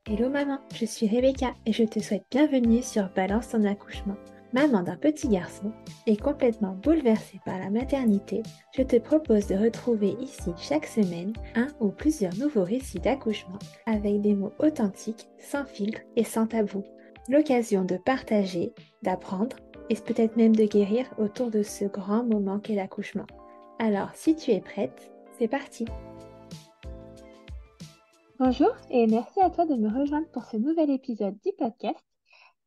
Hello maman, je suis Rebecca et je te souhaite bienvenue sur Balance ton accouchement. Maman d'un petit garçon et complètement bouleversée par la maternité, je te propose de retrouver ici chaque semaine un ou plusieurs nouveaux récits d'accouchement avec des mots authentiques, sans filtre et sans tabou. L'occasion de partager, d'apprendre et peut-être même de guérir autour de ce grand moment qu'est l'accouchement. Alors si tu es prête, c'est parti! Bonjour et merci à toi de me rejoindre pour ce nouvel épisode du podcast.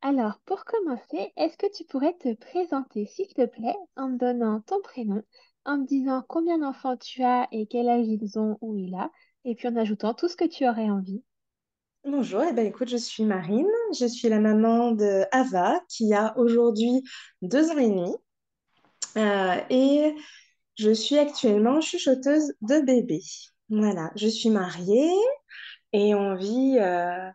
Alors, pour commencer, est-ce que tu pourrais te présenter, s'il te plaît, en me donnant ton prénom, en me disant combien d'enfants tu as et quel âge ils ont ou il a, et puis en ajoutant tout ce que tu aurais envie. Bonjour, écoute, je suis Marine, je suis la maman de Ava qui a aujourd'hui 2 ans et demi et je suis actuellement chuchoteuse de bébé. Voilà, je suis mariée et on vit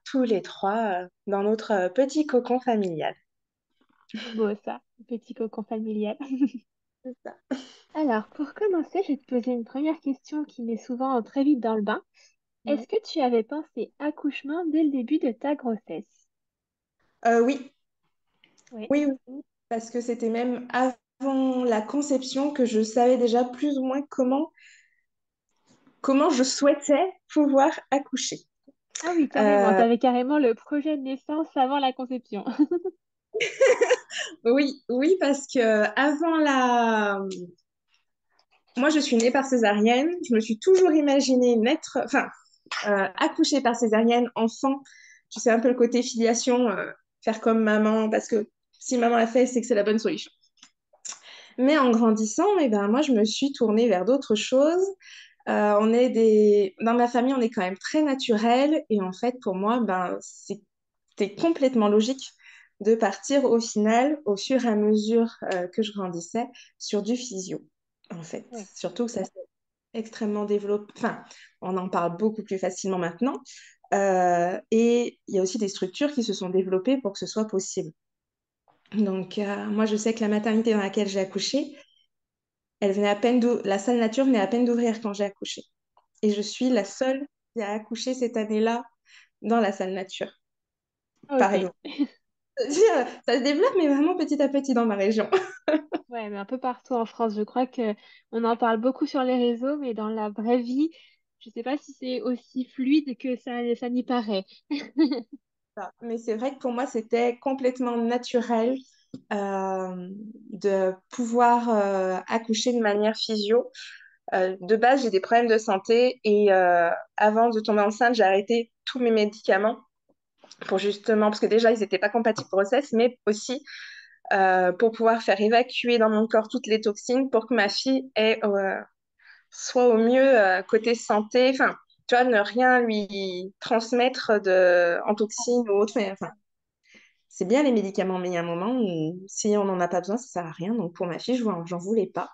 tous les trois dans notre petit cocon familial. C'est beau ça, petit cocon familial. C'est ça. Alors, pour commencer, je vais te poser une première question qui met souvent très vite dans le bain. Ouais. Est-ce que tu avais pensé accouchement dès le début de ta grossesse? Oui, Oui. oui, oui, parce que c'était même avant la conception que je savais déjà plus ou moins comment je souhaitais pouvoir accoucher. Ah oui, carrément. Tu Euh, avais carrément le projet de naissance avant la conception. Oui, oui, parce que moi, je suis née par césarienne. Je me suis toujours imaginée accoucher par césarienne, enfant. Tu sais, un peu le côté filiation, faire comme maman, parce que si maman a fait, c'est que c'est la bonne solution. Mais en grandissant, moi, je me suis tournée vers d'autres choses. Dans ma famille, on est quand même très naturel. Et en fait, pour moi, c'était complètement logique de partir au final, au fur et à mesure que je grandissais, sur du physio, en fait. Oui. Surtout que ça s'est extrêmement développé. Enfin, on en parle beaucoup plus facilement maintenant. Et il y a aussi des structures qui se sont développées pour que ce soit possible. Donc, moi, je sais que la maternité dans laquelle j'ai accouché, la salle nature venait à peine d'ouvrir quand j'ai accouché. Et je suis la seule qui a accouché cette année-là dans la salle nature, par Ok. exemple. C'est-à-dire, ça se développe, mais vraiment petit à petit dans ma région. Ouais, mais un peu partout en France. Je crois que on en parle beaucoup sur les réseaux, mais dans la vraie vie, je sais pas si c'est aussi fluide que ça n'y paraît. Mais c'est vrai que pour moi, c'était complètement naturel de pouvoir accoucher de manière physio. De base, j'ai des problèmes de santé et avant de tomber enceinte, j'ai arrêté tous mes médicaments pour justement, parce que déjà, ils n'étaient pas compatibles grossesse, mais aussi pour pouvoir faire évacuer dans mon corps toutes les toxines pour que ma fille soit au mieux côté santé, enfin, tu vois, ne rien lui transmettre en toxines ou autre. Mais, enfin, c'est bien les médicaments, mais il y a un moment où si on n'en a pas besoin, ça sert à rien. Donc pour ma fille, j'en voulais pas.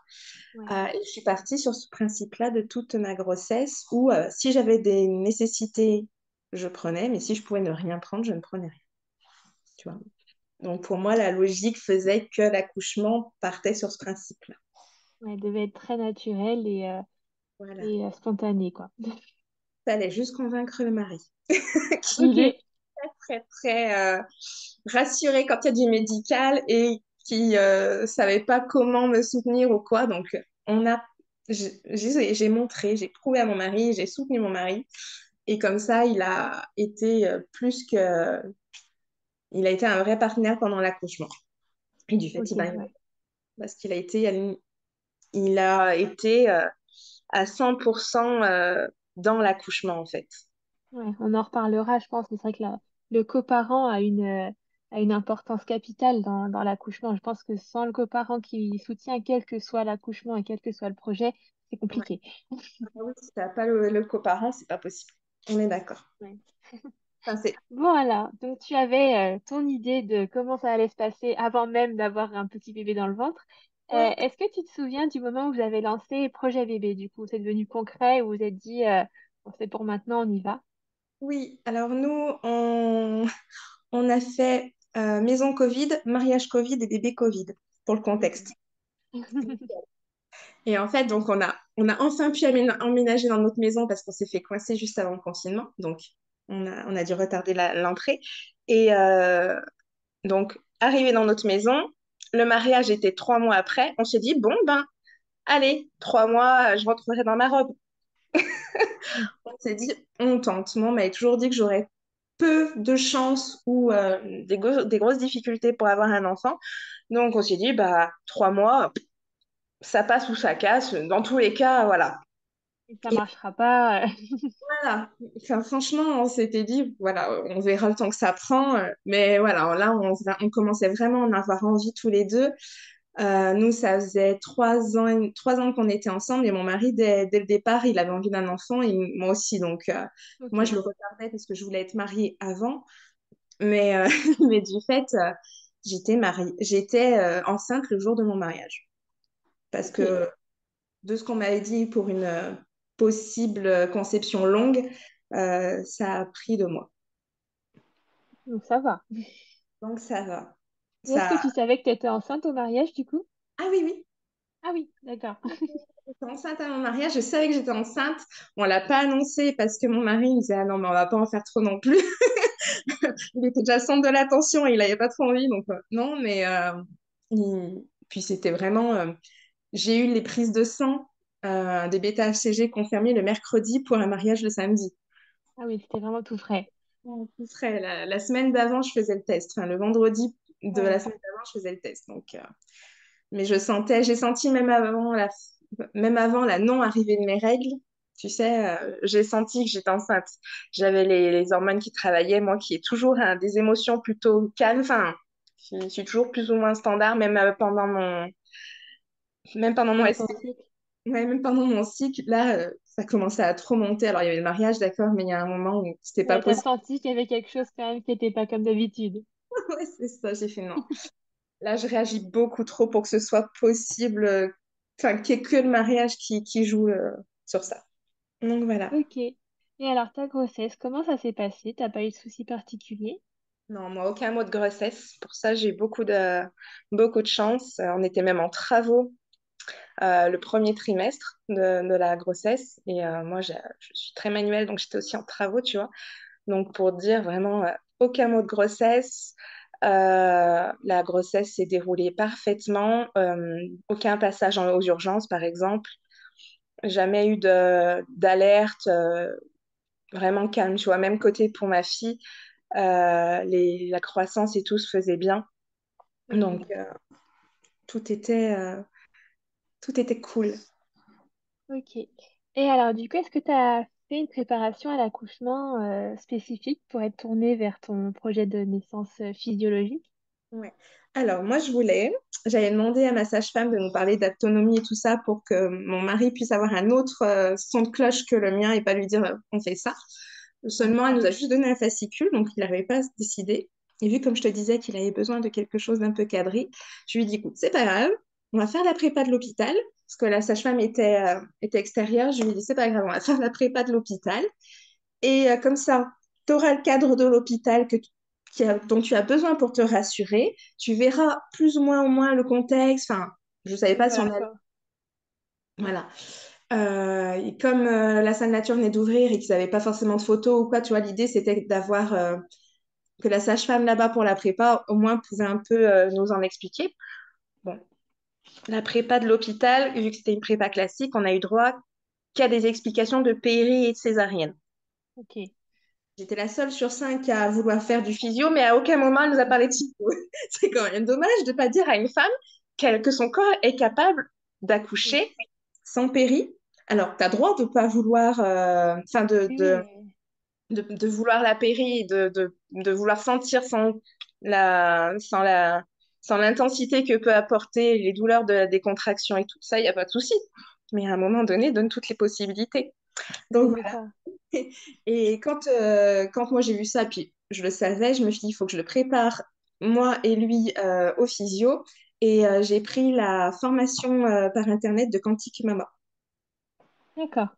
Ouais. Et je suis partie sur ce principe-là de toute ma grossesse où si j'avais des nécessités, je prenais, mais si je pouvais ne rien prendre, je ne prenais rien. Tu vois. Donc pour moi, la logique faisait que l'accouchement partait sur ce principe-là. Ouais, elle devait être très naturelle Voilà. et spontanée, quoi. Fallait juste convaincre le mari, qui Ok. lui est très, très, très rassuré quand il y a du médical et qui savait pas comment me soutenir ou quoi. Donc, on a, j'ai montré, j'ai prouvé à mon mari, j'ai soutenu mon mari. Et comme ça, il a été il a été un vrai partenaire pendant l'accouchement. Et du fait, Ok, ouais. parce il a été à 100% dans l'accouchement, en fait. Ouais, on en reparlera, je pense, mais c'est vrai que le coparent a une importance capitale dans l'accouchement. Je pense que sans le coparent qui soutient quel que soit l'accouchement et quel que soit le projet, c'est Ouais. compliqué. Ah oui, si t'as pas le coparent, c'est pas possible. On est d'accord. Ouais. Enfin, Voilà, donc tu avais ton idée de comment ça allait se passer avant même d'avoir un petit bébé dans le ventre. ouais. Est-ce que tu te souviens du moment où vous avez lancé Projet Bébé? Du coup, c'est devenu concret, où vous vous êtes dit, bon, c'est pour maintenant, on y va. Oui, alors nous, on a fait maison Covid, mariage Covid et bébé Covid, pour le contexte. Et en fait, on a enfin pu emménager dans notre maison parce qu'on s'est fait coincer juste avant le confinement. Donc, On a dû retarder l'entrée. Et donc, arrivé dans notre maison, le mariage était 3 mois après. On s'est dit, bon, ben, allez, 3 mois, je rentrerai dans ma robe. Mm. On s'est dit, on tente. Moi, on m'avait toujours dit que j'aurais peu de chance ou des grosses difficultés pour avoir un enfant. Donc, on s'est dit, bah, 3 mois, ça passe ou ça casse. Dans tous les cas, voilà. Et ça Et marchera pas. voilà. Enfin, franchement, on s'était dit, voilà, on verra le temps que ça prend. Mais voilà, là, on commençait vraiment à en avoir envie tous les deux. Nous, ça faisait 3 ans qu'on était ensemble et mon mari, dès le départ, il avait envie d'un enfant et moi aussi. Donc, moi, je Ok. le retardais parce que je voulais être mariée avant. Mais, mais du fait, j'étais enceinte le jour de mon mariage. Parce Ok. que de ce qu'on m'avait dit pour une possible conception longue, ça a pris 2 mois. Donc ça va. Donc, ça va. Et est-ce que Ça... tu savais que tu étais enceinte au mariage du coup? Ah oui, oui. Ah oui, d'accord. J'étais enceinte à mon mariage, je savais que j'étais enceinte. On l'a pas annoncé parce que mon mari il disait ah non mais on va pas en faire trop non plus. Il était déjà centre de l'attention, il avait pas trop envie donc non mais puis c'était vraiment j'ai eu les prises de sang des bêta-HCG confirmées le mercredi pour un mariage le samedi. Ah oui, c'était vraiment tout frais. Ce serait la semaine d'avant je faisais le test, enfin le vendredi de la Ouais. semaine d'avant je faisais le test donc mais j'ai senti même avant la non-arrivée de mes règles, tu sais, j'ai senti que j'étais enceinte. J'avais les hormones qui travaillaient, moi qui ai toujours des émotions plutôt calmes, enfin, je suis toujours plus ou moins standard, même pendant mon Pendant ton SP. cycle. Ouais, même pendant mon cycle, là, ça commençait à trop monter. Alors, il y avait le mariage, d'accord, mais il y a un moment où c'était pas Ouais, t'as possible. senti qu'il y avait quelque chose quand même qui n'était pas comme d'habitude. Ouais, c'est ça, j'ai fait non. Là, je réagis beaucoup trop pour que ce soit possible, enfin, qu'il n'y ait que le mariage qui joue sur ça. Donc voilà. Ok. Et alors ta grossesse, comment ça s'est passé? T'as pas eu de soucis particuliers? Non, moi, aucun mot de grossesse. Pour ça, j'ai eu beaucoup de chance. On était même en travaux le premier trimestre de la grossesse. Et moi, je suis très manuelle, donc j'étais aussi en travaux, tu vois. Donc, pour dire vraiment, aucun mot de grossesse. La grossesse s'est déroulée parfaitement. Aucun passage aux urgences, par exemple. Jamais eu d'alerte. Vraiment calme, tu vois. Même côté pour ma fille. La croissance et tout se faisait bien. Donc, Ok. tout était, euh, tout était cool. Ok. Et alors du coup, est-ce que tu as fait une préparation à l'accouchement spécifique pour être tournée vers ton projet de naissance physiologique? Ouais. Alors, moi, j'avais demandé à ma sage-femme de nous parler d'autonomie et tout ça pour que mon mari puisse avoir un autre son de cloche que le mien et pas lui dire on fait ça. Seulement, elle nous a juste donné un fascicule, donc il n'arrivait pas à se décider. Et vu, comme je te disais, qu'il avait besoin de quelque chose d'un peu cadré, je lui ai dit, écoute, c'est pas grave, on va faire la prépa de l'hôpital, parce que la sage-femme était extérieure. Je lui ai dit, c'est pas grave, on va faire la prépa de l'hôpital. Et comme ça, tu auras le cadre de l'hôpital dont tu as besoin pour te rassurer. Tu verras plus ou moins au moins le contexte. Enfin, je ne savais Oui, pas si on voilà allait. quoi. Voilà. Et comme la salle nature venait d'ouvrir et qu'ils n'avaient pas forcément de photos ou quoi, tu vois, l'idée c'était d'avoir que la sage-femme là-bas pour la prépa au moins pouvait un peu nous en expliquer. Bon, la prépa de l'hôpital, vu que c'était une prépa classique, on a eu droit qu'à des explications de péri et de césarienne. Ok. J'étais la seule sur 5 à vouloir faire du physio, mais à aucun moment elle nous a parlé de physio. C'est quand même dommage de ne pas dire à une femme que son corps est capable Oui, d'accoucher sans péri. Alors, tu as droit de ne pas vouloir, enfin, oui, oui, mais de vouloir la péri, de vouloir sentir sans l'intensité que peut apporter les douleurs des contractions et tout ça, il n'y a pas de souci. Mais à un moment donné, donne toutes les possibilités. Donc oui, c'est ça. et quand moi j'ai vu ça, puis je le savais, je me suis dit, il faut que je le prépare, moi et lui, au physio. Et j'ai pris la formation par Internet de Quantique Mama. D'accord.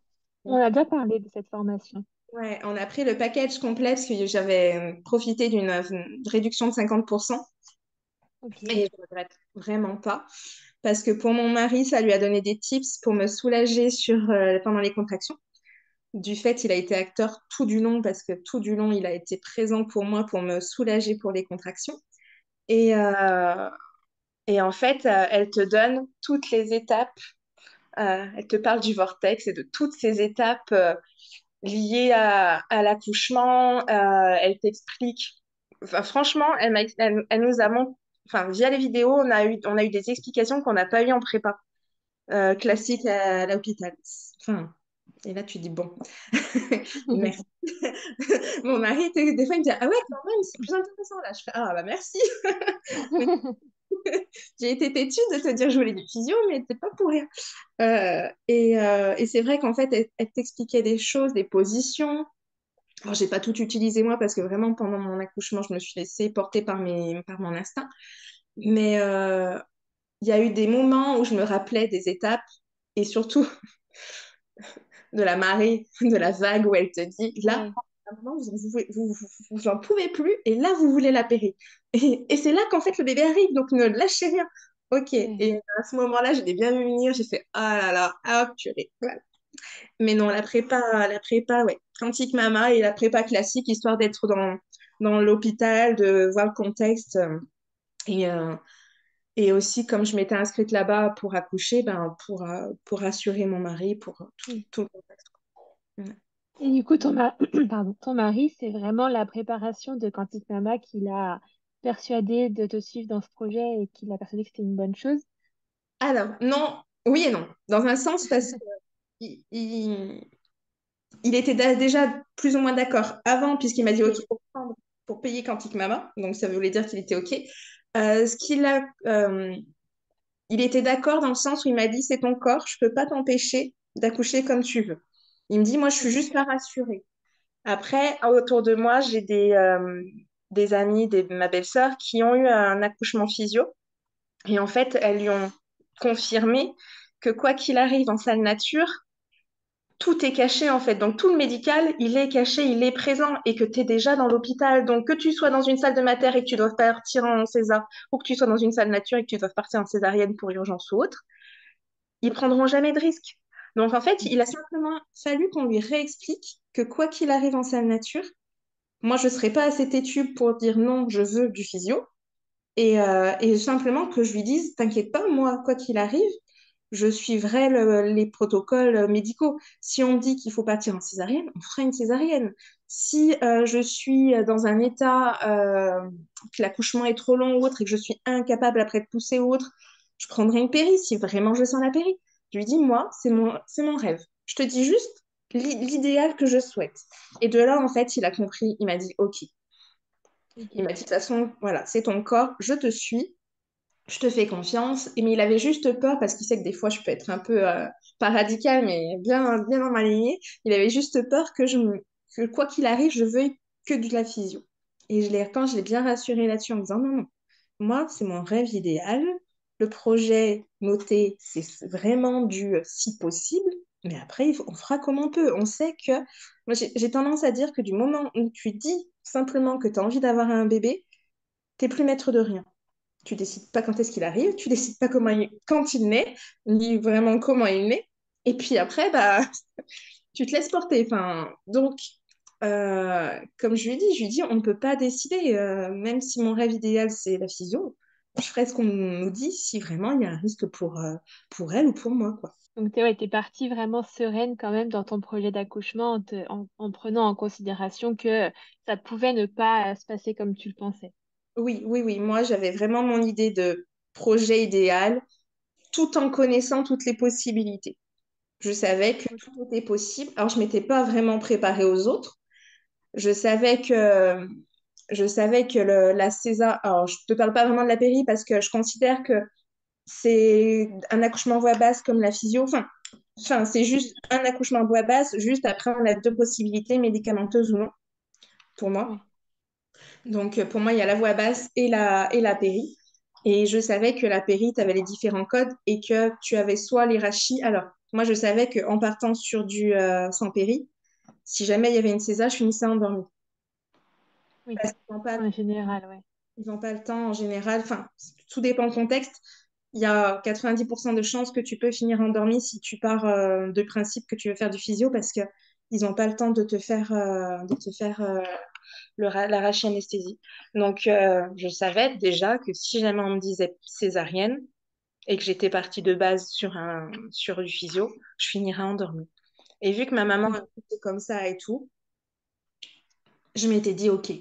On Donc, a déjà parlé de cette formation. ouais, on a pris le package complet parce que j'avais profité d'une réduction de 50%. Ok. Et je regrette vraiment pas. Parce que pour mon mari, ça lui a donné des tips pour me soulager pendant les contractions. du fait, il a été acteur tout du long parce que tout du long, il a été présent pour moi pour me soulager pour les contractions. Et, euh, et en fait, elle te donne toutes les étapes. Elle te parle du vortex et de toutes ces étapes liées à l'accouchement. Elle t'explique. Enfin, franchement, elle nous a enfin, via les vidéos, on a eu des explications qu'on n'a pas eues en prépa classique à l'hôpital. Enfin, et là, tu dis bon, merci. Mon mari, des fois, il me dit, ah ouais, quand même, c'est plus intéressant là. Je fais, ah bah merci. J'ai été têtue de te dire que je voulais du physio, mais c'est pas pour rien. Et c'est vrai qu'en fait, elle t'expliquait des choses, des positions. Alors, j'ai pas tout utilisé moi parce que vraiment, pendant mon accouchement, je me suis laissée porter par mon instinct. Mais il y a eu des moments où je me rappelais des étapes et surtout de la marée, de la vague où elle te dit, là, Ouais, maintenant, vous en pouvez plus et là, vous voulez la péri. Et c'est là qu'en fait, le bébé arrive, donc ne lâchez rien. Ok. ouais. Et à ce moment-là, je l'ai bien vu venir, j'ai fait, ah là là, ah purée. Voilà. Mais non, la prépa, ouais. Quantique Mama et la prépa classique, histoire d'être dans l'hôpital, de voir le contexte. Et, euh, et aussi, comme je m'étais inscrite là-bas pour accoucher, ben, pour rassurer mon mari, pour Oui. tout le contexte. Ouais. Et du coup, pardon, ton mari, c'est vraiment la préparation de Quantique Mama qui l'a persuadé de te suivre dans ce projet et qui l'a persuadé que c'était une bonne chose. Alors, non, oui et non. Dans un sens, parce qu'il il était déjà plus ou moins d'accord avant, puisqu'il m'a dit OK Ok. pour prendre, pour payer Quantique Mama. Donc, ça voulait dire qu'il était OK. Ce qu'il a, il était d'accord dans le sens où il m'a dit, c'est ton corps, je peux pas t'empêcher d'accoucher comme tu veux. Il me dit, moi, je suis juste la rassurée. Après, autour de moi, j'ai des amis, ma belle-sœur, qui ont eu un accouchement physio. Et en fait, elles lui ont confirmé que quoi qu'il arrive en salle nature, tout est caché en fait. Donc tout le médical, il est caché, il est présent et que tu es déjà dans l'hôpital. Donc que tu sois dans une salle de mater et que tu dois partir en césar ou que tu sois dans une salle nature et que tu dois partir en césarienne pour urgence ou autre, ils prendront jamais de risque. Donc en fait, il a simplement fallu qu'on lui réexplique que quoi qu'il arrive en salle nature, moi je serais pas assez têtue pour dire non, je veux du physio. Et simplement que je lui dise, t'inquiète pas, moi, quoi qu'il arrive, je suivrai les protocoles médicaux. Si on me dit qu'il faut partir en césarienne, on fera une césarienne. Si je suis dans un état que l'accouchement est trop long ou autre et que je suis incapable après de pousser ou autre, je prendrai une péri si vraiment je sens la péri. Je lui dis, moi, c'est mon rêve. Je te dis juste l'idéal que je souhaite. Et de là, en fait, il a compris, il m'a dit, OK. Il Ok. m'a dit, de toute façon, voilà, c'est ton corps, je te suis, je te fais confiance. Mais il avait juste peur, parce qu'il sait que des fois, je peux être un peu, pas radicale, mais bien dans ma lignée. Il avait juste peur que quoi qu'il arrive, je veuille que de la physio. Et quand je l'ai bien rassuré là-dessus en me disant, non, non, moi, c'est mon rêve idéal. Le projet noté, c'est vraiment du si possible. Mais après, on fera comme on peut. On sait que... Moi, j'ai tendance à dire que du moment où tu dis simplement que tu as envie d'avoir un bébé, t'es plus maître de rien. Tu décides pas quand est-ce qu'il arrive, tu décides pas quand il naît, ni vraiment comment il naît. Et puis après, bah, tu te laisses porter. Enfin, donc, comme je lui ai dit, on ne peut pas décider. Même si mon rêve idéal, c'est la physio, je ferai ce qu'on nous dit si vraiment il y a un risque pour elle ou pour moi, quoi. Donc, ouais, t'es partie vraiment sereine quand même dans ton projet d'accouchement en prenant en considération que ça pouvait ne pas se passer comme tu le pensais. Oui, oui, oui. Moi, j'avais vraiment mon idée de projet idéal, tout en connaissant toutes les possibilités. Je savais que Ok. tout était possible. Alors, je m'étais pas vraiment préparée aux autres. Je savais que la césar. Alors, je te parle pas vraiment de la péri parce que je considère que c'est un accouchement voix basse comme la physio. Enfin, c'est juste un accouchement voix basse. Juste après, on a deux possibilités, médicamenteuses ou non, pour moi. Ouais. Donc, pour moi, il y a la voix basse et la péri. Et je savais que la péri, tu avais les différents codes et que tu avais soit les rachis. Alors, moi, je savais qu'en partant sur du sans péri, si jamais il y avait une césar, je finissais endormie. Oui. Parce qu'ils n'ont pas, En général, ouais. ils n'ont pas le temps en général. Enfin, tout dépend du contexte. Il y a 90% de chances que tu peux finir endormi si tu pars de principe que tu veux faire du physio parce qu'il ils n'ont pas le temps de te faire l'arracher-anesthésie. Donc, je savais déjà que si jamais on me disait césarienne et que j'étais partie de base sur du physio, je finirais endormie. Et vu que ma maman Oui. était comme ça et tout, je m'étais dit, OK,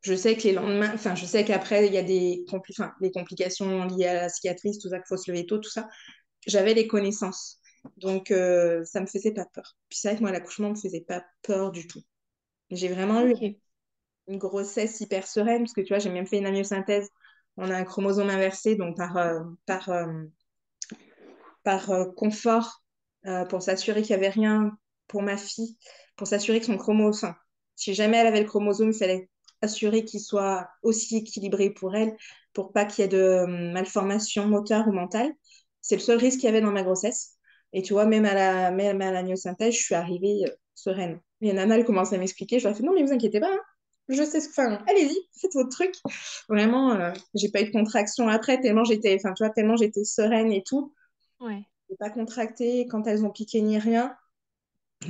je sais que les lendemains, enfin, je sais qu'après, il y a des complications liées à la cicatrice, tout ça, qu'il faut se lever tôt, tout ça. J'avais les connaissances. Donc, ça me faisait pas peur. Puis c'est vrai que moi, l'accouchement me faisait pas peur du tout. J'ai vraiment eu Ok. une grossesse hyper sereine, parce que tu vois, j'ai même fait une amniosynthèse. On a un chromosome inversé, donc par confort, pour s'assurer qu'il n'y avait rien pour ma fille, pour s'assurer que son chromosome, enfin, si jamais elle avait le chromosome, il fallait assurer qu'il soit aussi équilibré pour elle, pour pas qu'il y ait de malformation moteur ou mentale. C'est le seul risque qu'il y avait dans ma grossesse. Et tu vois, même à la myosynthèse, je suis arrivée sereine. Et Nana, elle commence à m'expliquer. Je leur ai fait, non, mais vous inquiétez pas, hein. Je sais ce que, enfin, allez-y, faites votre truc. Vraiment, j'ai pas eu de contraction après, tellement j'étais, enfin, tu vois, tellement j'étais sereine et tout. Ouais. J'ai pas contracté quand elles ont piqué ni rien.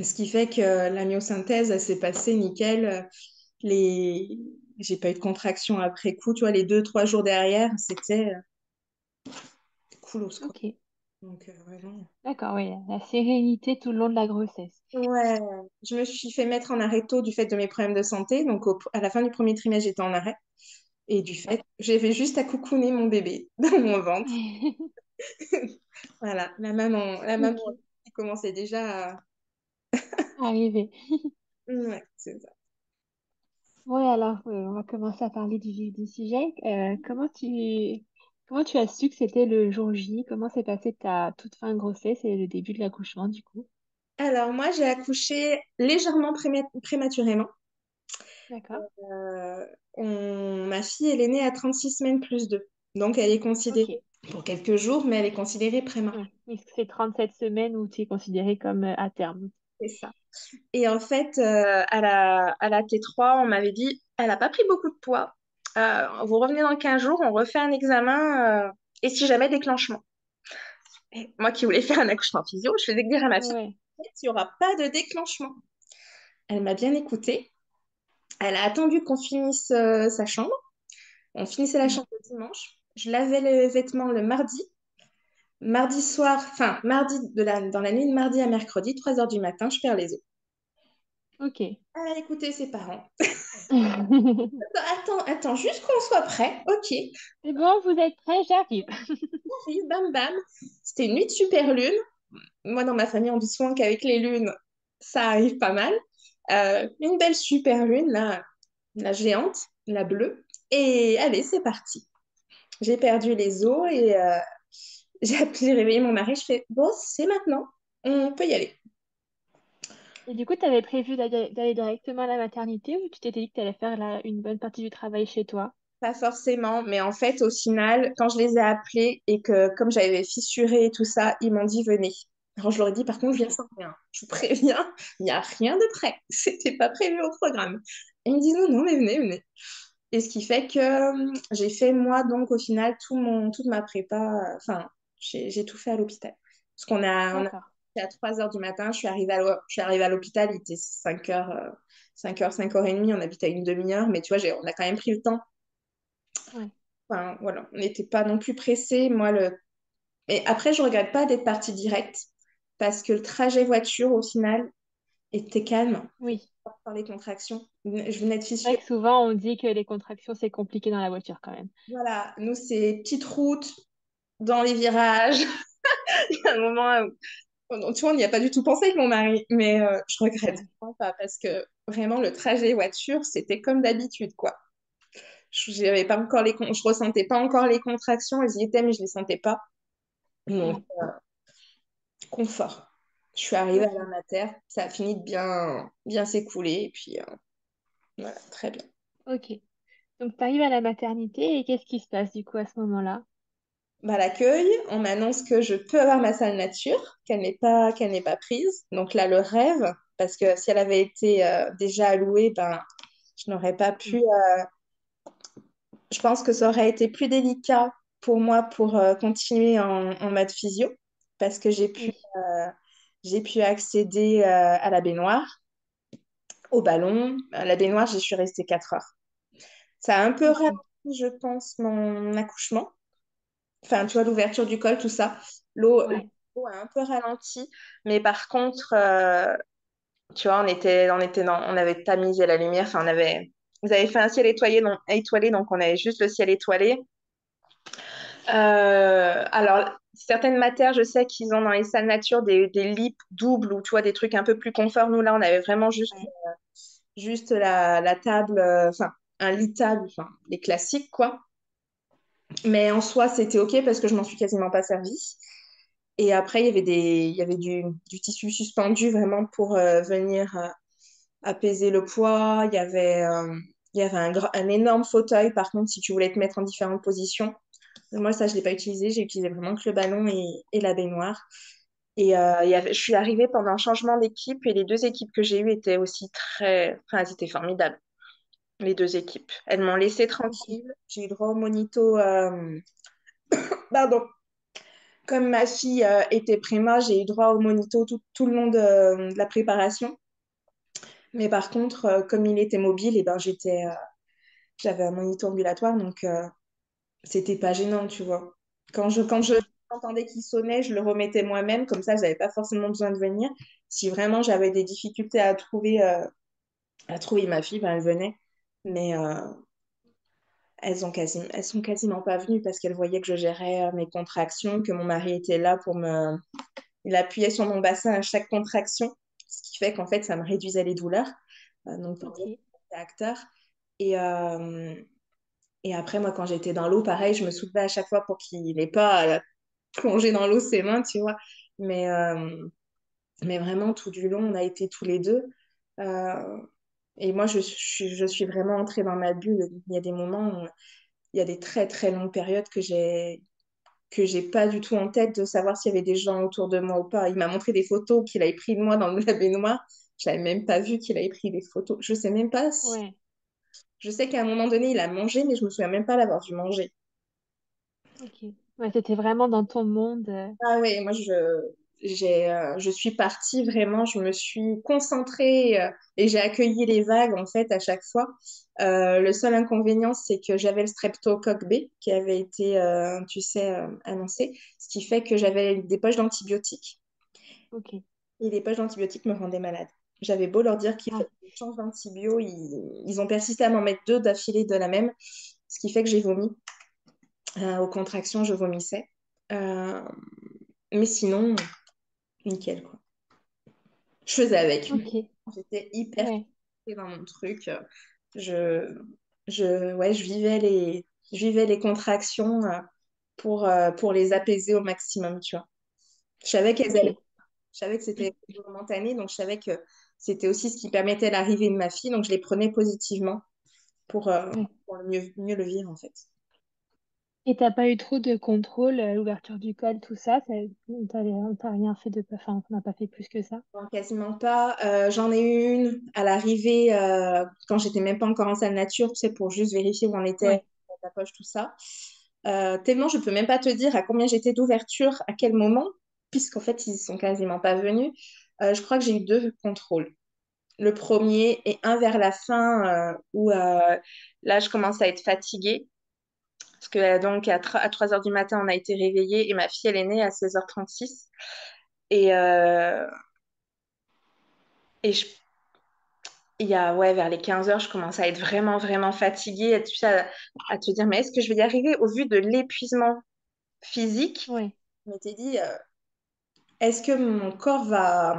Ce qui fait que la myosynthèse, elle s'est passée nickel. Les... J'ai pas eu de contraction après coup. Tu vois, les 2, 3 jours derrière, c'était coolos, quoi. Ok. Donc, vraiment. D'accord, oui. La sérénité tout le long de la grossesse. Ouais, je me suis fait mettre en arrêt tôt du fait de mes problèmes de santé. Donc, à la fin du premier trimestre, j'étais en arrêt. Et du fait, j'avais juste à coucouner mon bébé dans mon ventre. Voilà, la maman Ok. qui commençait déjà à... Arrivé. Ouais, c'est ça. Oui, alors, on va commencer à parler du vif du sujet. Comment tu as su que c'était le jour J? Comment s'est passée ta toute fin de grossesse et le début de l'accouchement, du coup? Alors, moi, j'ai accouché légèrement prématurément. D'accord. Euh, Ma fille, elle est née à 36 semaines plus 2. Donc, elle est considérée Ok. pour quelques jours, mais elle est considérée préma. Oui. Et c'est 37 semaines où tu es considéré comme à terme. C'est ça. Et en fait, à la T3, on m'avait dit, elle n'a pas pris beaucoup de poids. Vous revenez dans 15 jours, on refait un examen. Et si jamais déclenchement. Et moi qui voulais faire un accouchement physio, je faisais dire à ma fille, Ouais. en fait, il n'y aura pas de déclenchement. Elle m'a bien écoutée. Elle a attendu qu'on finisse sa chambre. On finissait la Mm. chambre le dimanche. Je lavais les vêtements le mardi. Mardi soir, enfin, dans la nuit de mardi à mercredi, 3 heures du matin, je perds les os. Ok. Elle a écouté ses parents. Attends, attends, juste qu'on soit prêt. Ok. C'est bon, vous êtes prêts? J'arrive. Arrive, bam, bam. C'était une nuit de super lune. Moi, dans ma famille, on dit souvent qu'avec les lunes, ça arrive pas mal. Une belle super lune, là, la géante, la bleue. Et allez, c'est parti. J'ai perdu les os et j'ai réveillé mon mari. Je fais, bon, c'est maintenant. On peut y aller. Et du coup, tu avais prévu d'aller directement à la maternité ou tu t'étais dit que tu allais faire une bonne partie du travail chez toi? Pas forcément, mais en fait, au final, quand je les ai appelés et que comme j'avais fissuré et tout ça, ils m'ont dit venez. Alors je leur ai dit par contre, je viens Ok. sans rien. Je vous préviens, il n'y a rien de prêt. C'était pas prévu au programme. Et ils me disent non, non, mais venez, venez. Et ce qui fait que j'ai fait moi donc au final toute ma prépa, enfin j'ai tout fait à l'hôpital. Parce qu'on a D'accord. fait à 3 heures du matin, je suis arrivée à l'hôpital, il était 5 heures, 5 heures, 5 heures et demie, on habite à une demi-heure, mais tu vois, on a quand même pris le temps. Ouais. Enfin, voilà, on n'était pas non plus pressé. Mais après, je regrette pas d'être partie directe parce que le trajet voiture, au final, était calme. C'était Oui. pas par les contractions. Je venais de C'est vrai fissurer. que souvent on dit que les contractions c'est compliqué dans la voiture quand même. Voilà, nous, c'est petite route dans les virages. Il y a un moment où, tu vois, on n'y a pas du tout pensé avec mon mari, mais je regrette Ouais. vraiment pas parce que vraiment, le trajet voiture, c'était comme d'habitude, quoi. J'avais pas encore je ressentais pas encore les contractions, elles y étaient, mais je les sentais pas. Donc, Mm. confort. Je suis arrivée à la Ok. mater, ça a fini de bien, bien s'écouler, et puis voilà, très bien. Ok. Donc tu arrives à la maternité et qu'est-ce qui se passe du coup à ce moment-là? Bah, à l'accueil, on m'annonce que je peux avoir ma salle nature, qu'elle n'est pas prise. Donc là, le rêve, parce que si elle avait été déjà allouée, ben, je n'aurais pas pu. Mm. Je pense que ça aurait été plus délicat pour moi pour continuer en mode physio, parce que j'ai pu, Oui. euh, j'ai pu accéder à la baignoire. au ballon. À la baignoire, j'y suis restée 4 heures. Ça a un peu ralenti, Ok. je pense, mon accouchement. Enfin, tu vois, l'ouverture du col, tout ça. Ouais. L'eau a un peu ralenti. Mais par contre, tu vois, on avait tamisé la lumière. Enfin, vous avez fait un ciel étoilé, donc on avait juste le ciel étoilé. Alors, certaines matières, je sais qu'ils ont dans les salles nature des lits doubles ou tu vois, des trucs un peu plus confort. Nous, là, on avait vraiment Ouais. juste la table, enfin, un lit table, enfin, les classiques, quoi. Mais en soi, c'était OK parce que je m'en suis quasiment pas servie. Et après, il y avait du tissu suspendu vraiment pour venir apaiser le poids. Il y avait un énorme fauteuil, par contre, si tu voulais te mettre en différentes positions. Moi, ça, je ne l'ai pas utilisé. J'ai utilisé vraiment que le ballon et la baignoire. Et je suis arrivée pendant un changement d'équipe et les deux équipes que j'ai eues étaient aussi enfin, elles étaient formidables, les deux équipes. Elles m'ont laissée Ok. tranquille. J'ai eu droit au monito. Pardon. Comme ma fille était préma, j'ai eu droit au monito tout le long de la préparation. Mais par contre, comme il était mobile, et ben, j'avais un monito ambulatoire, donc c'était pas gênant, tu vois. Quand je Ouais. entendais qu'il sonnait, je le remettais moi-même, comme ça, j'avais pas forcément besoin de venir. Si vraiment j'avais des difficultés à trouver ma fille, ben, elle venait. Mais elles sont quasiment pas venues parce qu'elles voyaient que je gérais mes contractions, que mon mari était là il appuyait sur mon bassin à chaque contraction, ce qui fait qu'en fait, ça me réduisait les douleurs. Donc, pour dire Ok. que j'étais acteur. Et, euh, et après, moi, quand j'étais dans l'eau, pareil, je me soulevais à chaque fois pour qu'il n'ait pas plongé dans l'eau ses mains, tu vois. Mais, euh, mais vraiment, tout du long, on a été tous les deux. Euh, et moi, je suis vraiment entrée dans ma bulle. Il y a des moments, il y a des très, très longues périodes que j'ai pas du tout en tête de savoir s'il y avait des gens autour de moi ou pas. Il m'a montré des photos qu'il avait pris de moi dans la baignoire. Je n'avais même pas vu qu'il avait pris des photos. Je sais même pas si... Ouais. Je sais qu'à un moment donné, il a mangé, mais je me souviens même pas l'avoir vu manger. Ok. Ouais, c'était vraiment dans ton monde. Ah oui, je suis partie vraiment, je me suis concentrée et j'ai accueilli les vagues en fait à chaque fois. Le seul inconvénient, c'est que j'avais le streptocoque B qui avait été, tu sais, annoncé, ce qui fait que j'avais des poches d'antibiotiques. Ok. Et les poches d'antibiotiques me rendaient malade. J'avais beau leur dire qu'il Ah, fallait une change d'antibio, ils ont persisté à m'en mettre deux d'affilée de la même, ce qui fait que j'ai vomi. Aux contractions, je vomissais. Euh, mais sinon, nickel, quoi. Je faisais avec. ok. J'étais hyper Ouais. concentrée dans mon truc. Je, ouais, je vivais les contractions pour les apaiser au maximum, tu vois. Je savais qu'elles allaient. Ok. Je savais que c'était momentané, donc je savais que c'était aussi ce qui permettait l'arrivée de ma fille, donc je les prenais positivement Ouais. pour mieux le vivre, en fait. Et t'as pas eu trop de contrôle, l'ouverture du col, tout ça, on t'a rien fait de, enfin, on n'a pas fait plus que ça. Non, quasiment pas. J'en ai eu une à l'arrivée quand j'étais même pas encore en salle nature, tu sais, pour juste vérifier où on était, Ouais. la poche, tout ça. Tellement je peux même pas te dire à combien j'étais d'ouverture, à quel moment, puisqu'en fait ils sont quasiment pas venus. Je crois que j'ai eu deux contrôles. Le premier et un vers la fin où là je commence à être fatiguée. Parce que donc à 3 heures du matin, on a été réveillés et ma fille, elle est née à 16h36. Et, euh, et je il y a, ouais, vers les 15 heures, je commence à être vraiment, vraiment fatiguée, tu sais, à te dire, mais est-ce que je vais y arriver au vu de l'épuisement physique? Ouais. Je m'étais dit, est-ce que mon corps va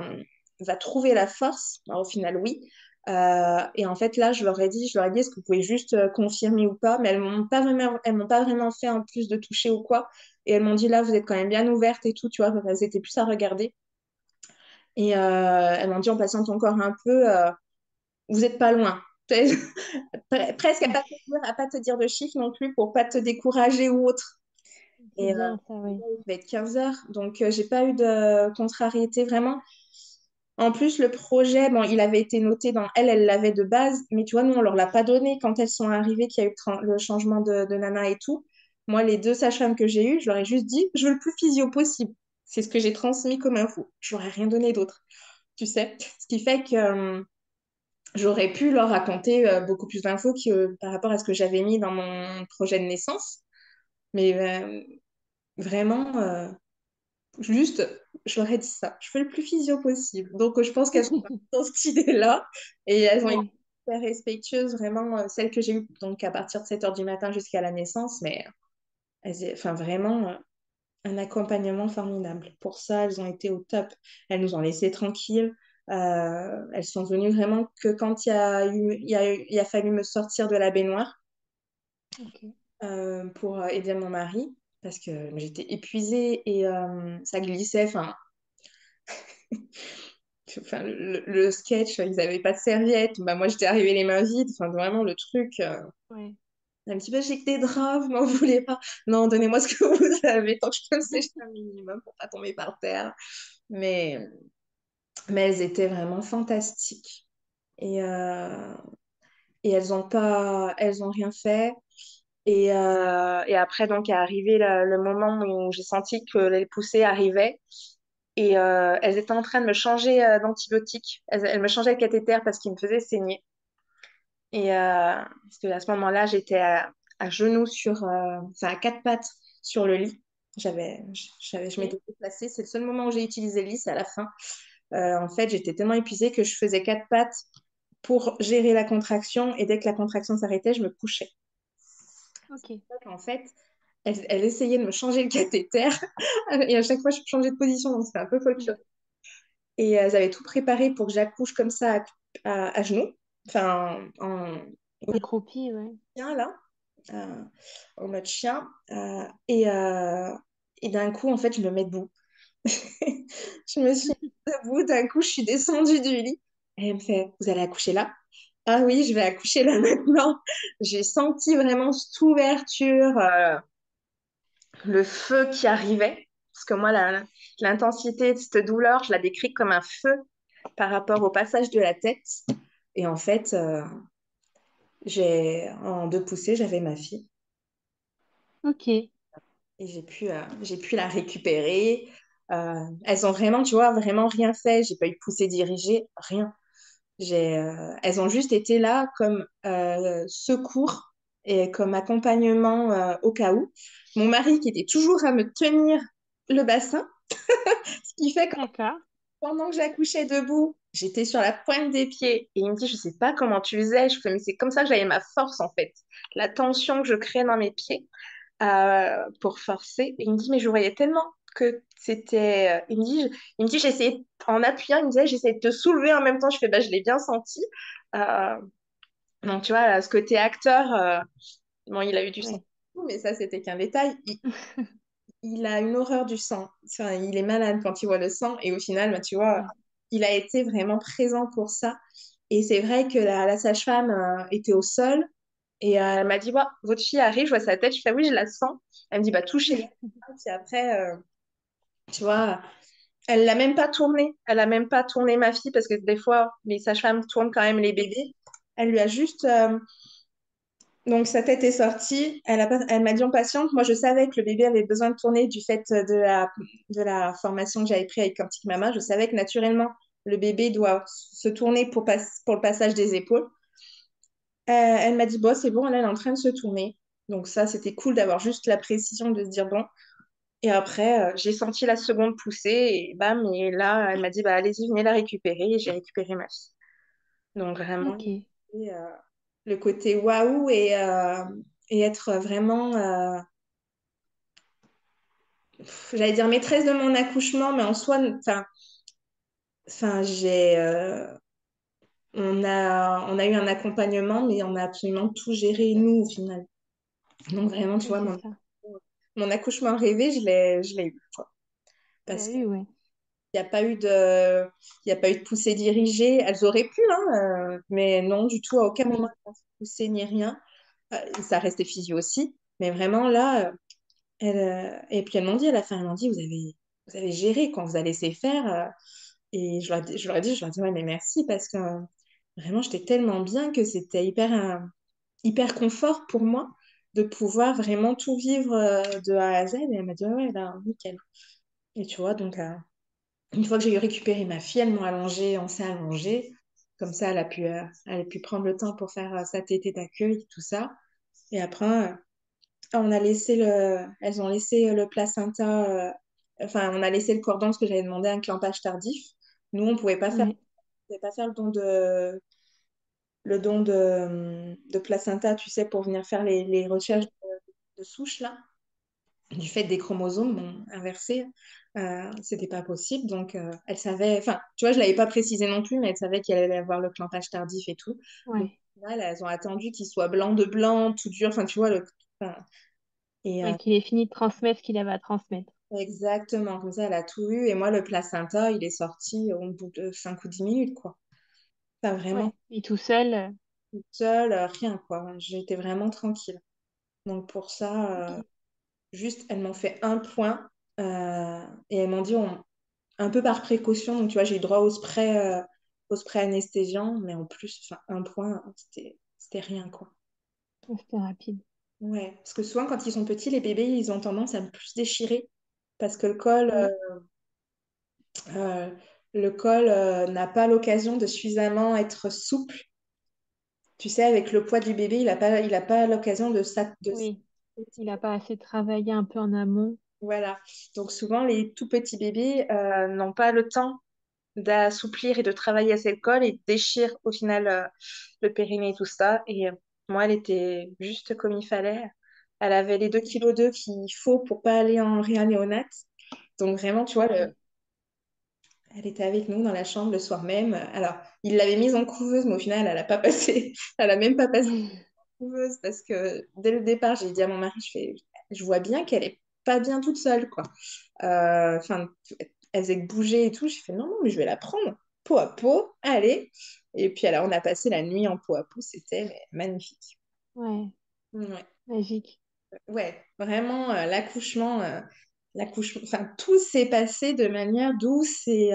trouver la force? Alors, au final, oui. Et en fait, là, je leur ai dit, est-ce que vous pouvez juste confirmer ou pas? Mais elles m'ont pas vraiment fait en plus de toucher ou quoi. Et elles m'ont dit, là, vous êtes quand même bien ouverte et tout, tu vois, elles étaient plus à regarder. Et elles m'ont dit, on patiente encore un peu, vous êtes pas loin. Presque à pas te dire de chiffres non plus pour pas te décourager ou autre. C'est Et bien ça, oui. il va être 15 heures, donc j'ai pas eu de contrariété vraiment. En plus, le projet, bon, il avait été noté elle l'avait de base, mais tu vois, nous, on leur l'a pas donné quand elles sont arrivées, qu'il y a eu le changement de nana et tout. Moi, les deux sages-femmes que j'ai eues, je leur ai juste dit, je veux le plus physio possible. C'est ce que j'ai transmis comme info. Je leur ai rien donné d'autre, tu sais. Ce qui fait que j'aurais pu leur raconter beaucoup plus d'infos par rapport à ce que j'avais mis dans mon projet de naissance. Mais vraiment, juste, je leur ai dit ça. Je fais le plus physio possible. Donc, je pense qu'elles sont parties dans cette idée-là. Et elles ont été Ouais, super respectueuses, vraiment, celles que j'ai eues donc à partir de 7 heures du matin jusqu'à la naissance. Mais enfin, vraiment, un accompagnement formidable. Pour ça, elles ont été au top. Elles nous ont laissés tranquilles. Elles sont venues vraiment que quand il a fallu me sortir de la baignoire ok. pour aider mon mari parce que j'étais épuisée et ça glissait. Enfin, le sketch, ils n'avaient pas de serviette. Bah, moi, j'étais arrivée les mains vides. Enfin, vraiment, le truc. Ouais. Un petit peu, j'ai que des draps, vous m'en voulez pas. Non, donnez-moi ce que vous avez, tant que je peux me sécher un minimum pour pas tomber par terre. Mais, mais elles étaient vraiment fantastiques. Et, euh, et elles ont rien fait. Et après, donc, est arrivé le moment où j'ai senti que les poussées arrivaient. Et elles étaient en train de me changer d'antibiotiques. Elles me changeaient le cathéter parce qu'il me faisait saigner. Et parce que à ce moment-là, j'étais à genoux enfin à quatre pattes sur le lit. Je Ok. m'étais déplacée. C'est le seul moment où j'ai utilisé le lit, c'est à la fin. En fait, j'étais tellement épuisée que je faisais quatre pattes pour gérer la contraction. Et dès que la contraction s'arrêtait, je me couchais. Ok. Donc, en fait, elle essayait de me changer le cathéter. Et à chaque fois, je changeais de position. Donc, c'était un peu folklorique. Et elles avaient tout préparé pour que j'accouche comme ça à genoux. Enfin, Accroupi, ouais. chien, là. euh, en mode chien. Et d'un coup, en fait, je me mets debout. Je me suis mise debout. D'un coup, je suis descendue du lit. Et elle me fait, vous allez accoucher là? Ah oui, je vais accoucher là maintenant. J'ai senti vraiment cette ouverture, le feu qui arrivait. Parce que moi, l'intensité de cette douleur, je la décris comme un feu par rapport au passage de la tête. Et en fait, en deux poussées, j'avais ma fille. Ok. Et j'ai pu la récupérer. Elles ont vraiment, tu vois, vraiment rien fait. J'ai pas eu de poussée dirigée, rien. Elles ont juste été là comme secours et comme accompagnement au cas où. Mon mari qui était toujours à me tenir le bassin, ce qui fait que D'accord. pendant que j'accouchais debout, j'étais sur la pointe des pieds et il me dit, je sais pas comment tu faisais. Je fais, mais c'est comme ça que j'avais ma force en fait. La tension que je crée dans mes pieds pour forcer. Et il me dit, mais je voyais tellement que c'était. Il me dit, j'essayais, en appuyant, il me disait, j'essayais de te soulever en même temps. Je fais, bah, je l'ai bien senti. Euh, donc, tu vois, là, ce côté acteur, bon, il a eu du sang, Ouais. mais ça, c'était qu'un détail. Il a une horreur du sang. Enfin, il est malade quand il voit le sang. Et au final, bah, tu vois, Ouais. il a été vraiment présent pour ça. Et c'est vrai que la sage-femme était au sol. Et elle m'a dit, bah, votre fille arrive, je vois sa tête. Je fais, oui, je la sens. Elle me dit, bah, touchez-la. Puis après, tu vois, elle l'a même pas tournée. Elle a même pas tourné ma fille parce que des fois, les sages-femmes tournent quand même les bébés. Elle lui a juste. Donc, sa tête est sortie. Elle m'a dit en patiente. Moi, je savais que le bébé avait besoin de tourner du fait de la formation que j'avais prise avec Quantique Mama. Je savais que naturellement, le bébé doit se tourner pour le passage des épaules. Elle m'a dit, bon, c'est bon, là, elle est en train de se tourner. Donc, ça, c'était cool d'avoir juste la précision de se dire, bon. Et après, j'ai senti la seconde pousser et bam, et là, elle m'a dit, bah, allez-y, venez la récupérer. Et j'ai récupéré ma fille. Donc, vraiment, Ok. et, le côté waouh et être vraiment, j'allais dire maîtresse de mon accouchement, mais en soi, enfin, on a eu un accompagnement, mais on a absolument tout géré nous au final. Donc, vraiment, tu Oui, vois, c'est ça. mon accouchement rêvé, je l'ai eu, quoi. Tu l'as Parce eu, ouais. il n'y a pas eu il y a pas eu de poussée dirigée. Elles auraient pu, hein, mais non, du tout, à aucun moment, Oui. elles n'ont poussé ni rien. Ça restait physio aussi. Mais vraiment, là, et puis elles m'ont dit à la fin, elles m'ont dit, vous avez géré quand vous avez laissé faire. Et je leur ai dit, ouais, mais merci parce que vraiment, j'étais tellement bien que c'était hyper confort pour moi de pouvoir vraiment tout vivre de A à Z. Et elle m'a dit, ouais, ouais, là, nickel. Et tu vois, donc, une fois que j'ai eu récupéré ma fille, elles m'ont allongée, on s'est allongé. Comme ça, elle a pu prendre le temps pour faire sa tétée d'accueil, tout ça. Et après, elles ont laissé le placenta, enfin, on a laissé le cordon parce que j'avais demandé un clampage tardif. Nous, Ouais, on pouvait pas faire le don de placenta, tu sais, pour venir faire les recherches oui, de souches, là. Du fait des chromosomes inversés, c'était pas possible. Donc, elle savait, enfin, tu vois, je l'avais pas précisé non plus, mais elle savait qu'il allait avoir le clampage tardif et tout. Donc, ouais. au final, elles ont attendu qu'il soit blanc de blanc, tout dur, enfin, tu vois, enfin, et Ouais, qu'il ait fini de transmettre ce qu'il avait à transmettre. exactement, comme ça, elle a tout eu. Et moi, le placenta, il est sorti au bout de 5 ou 10 minutes, quoi. Pas vraiment Ouais. Et tout seul. toute seule, rien, quoi. J'étais vraiment tranquille. Donc, pour ça, Ok. juste, elles m'ont fait un point et elles m'ont dit, un peu par précaution, donc tu vois, j'ai eu droit au spray anesthésiant, mais en plus, enfin, un point, c'était rien, quoi. Ouais, c'était rapide. Ouais, parce que souvent, quand ils sont petits, les bébés, ils ont tendance à plus déchirer parce que euh, le col n'a pas l'occasion de suffisamment être souple. Tu sais, avec le poids du bébé, il a pas l'occasion de. Oui, il n'a pas assez travaillé un peu en amont. Voilà. Donc souvent, les tout petits bébés n'ont pas le temps d'assouplir et de travailler à cette colle et déchire au final le périnée et tout ça. Et moi, elle était juste comme il fallait. Elle avait les 2,2 kg qu'il faut pour pas aller en réa-néonate. Donc vraiment, tu vois, Ok. elle était avec nous dans la chambre le soir même. Alors, il l'avait mise en couveuse, mais au final, elle a pas passé, elle a même pas passé en couveuse parce que dès le départ, j'ai dit à mon mari, je vois bien qu'elle est pas bien toute seule, quoi. Enfin, elle faisait que bouger et tout. J'ai fait non, non, mais je vais la prendre peau à peau, allez. Et puis alors, on a passé la nuit en peau à peau, c'était magnifique. Ouais, Ouais, magique. ouais, vraiment, l'accouchement, enfin, tout s'est passé de manière douce et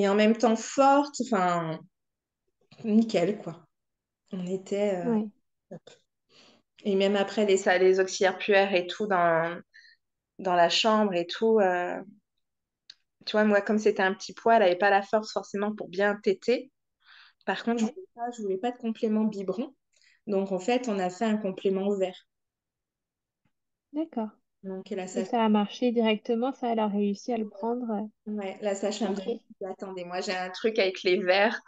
en même temps forte, enfin, nickel, quoi. On était. Ouais, Top. Et même après, les auxiliaires puères et tout dans la chambre et tout. Tu vois, moi, comme c'était un petit poids, elle n'avait pas la force forcément pour bien téter. Par contre, ouais, je voulais pas de complément biberon. Donc, en fait, on a fait un complément ouvert. d'accord. Donc, la Et sage, ça a marché directement, ça, elle a réussi à le prendre. ouais, la sage-femme de Ok, attendez, moi, j'ai un truc avec les verres.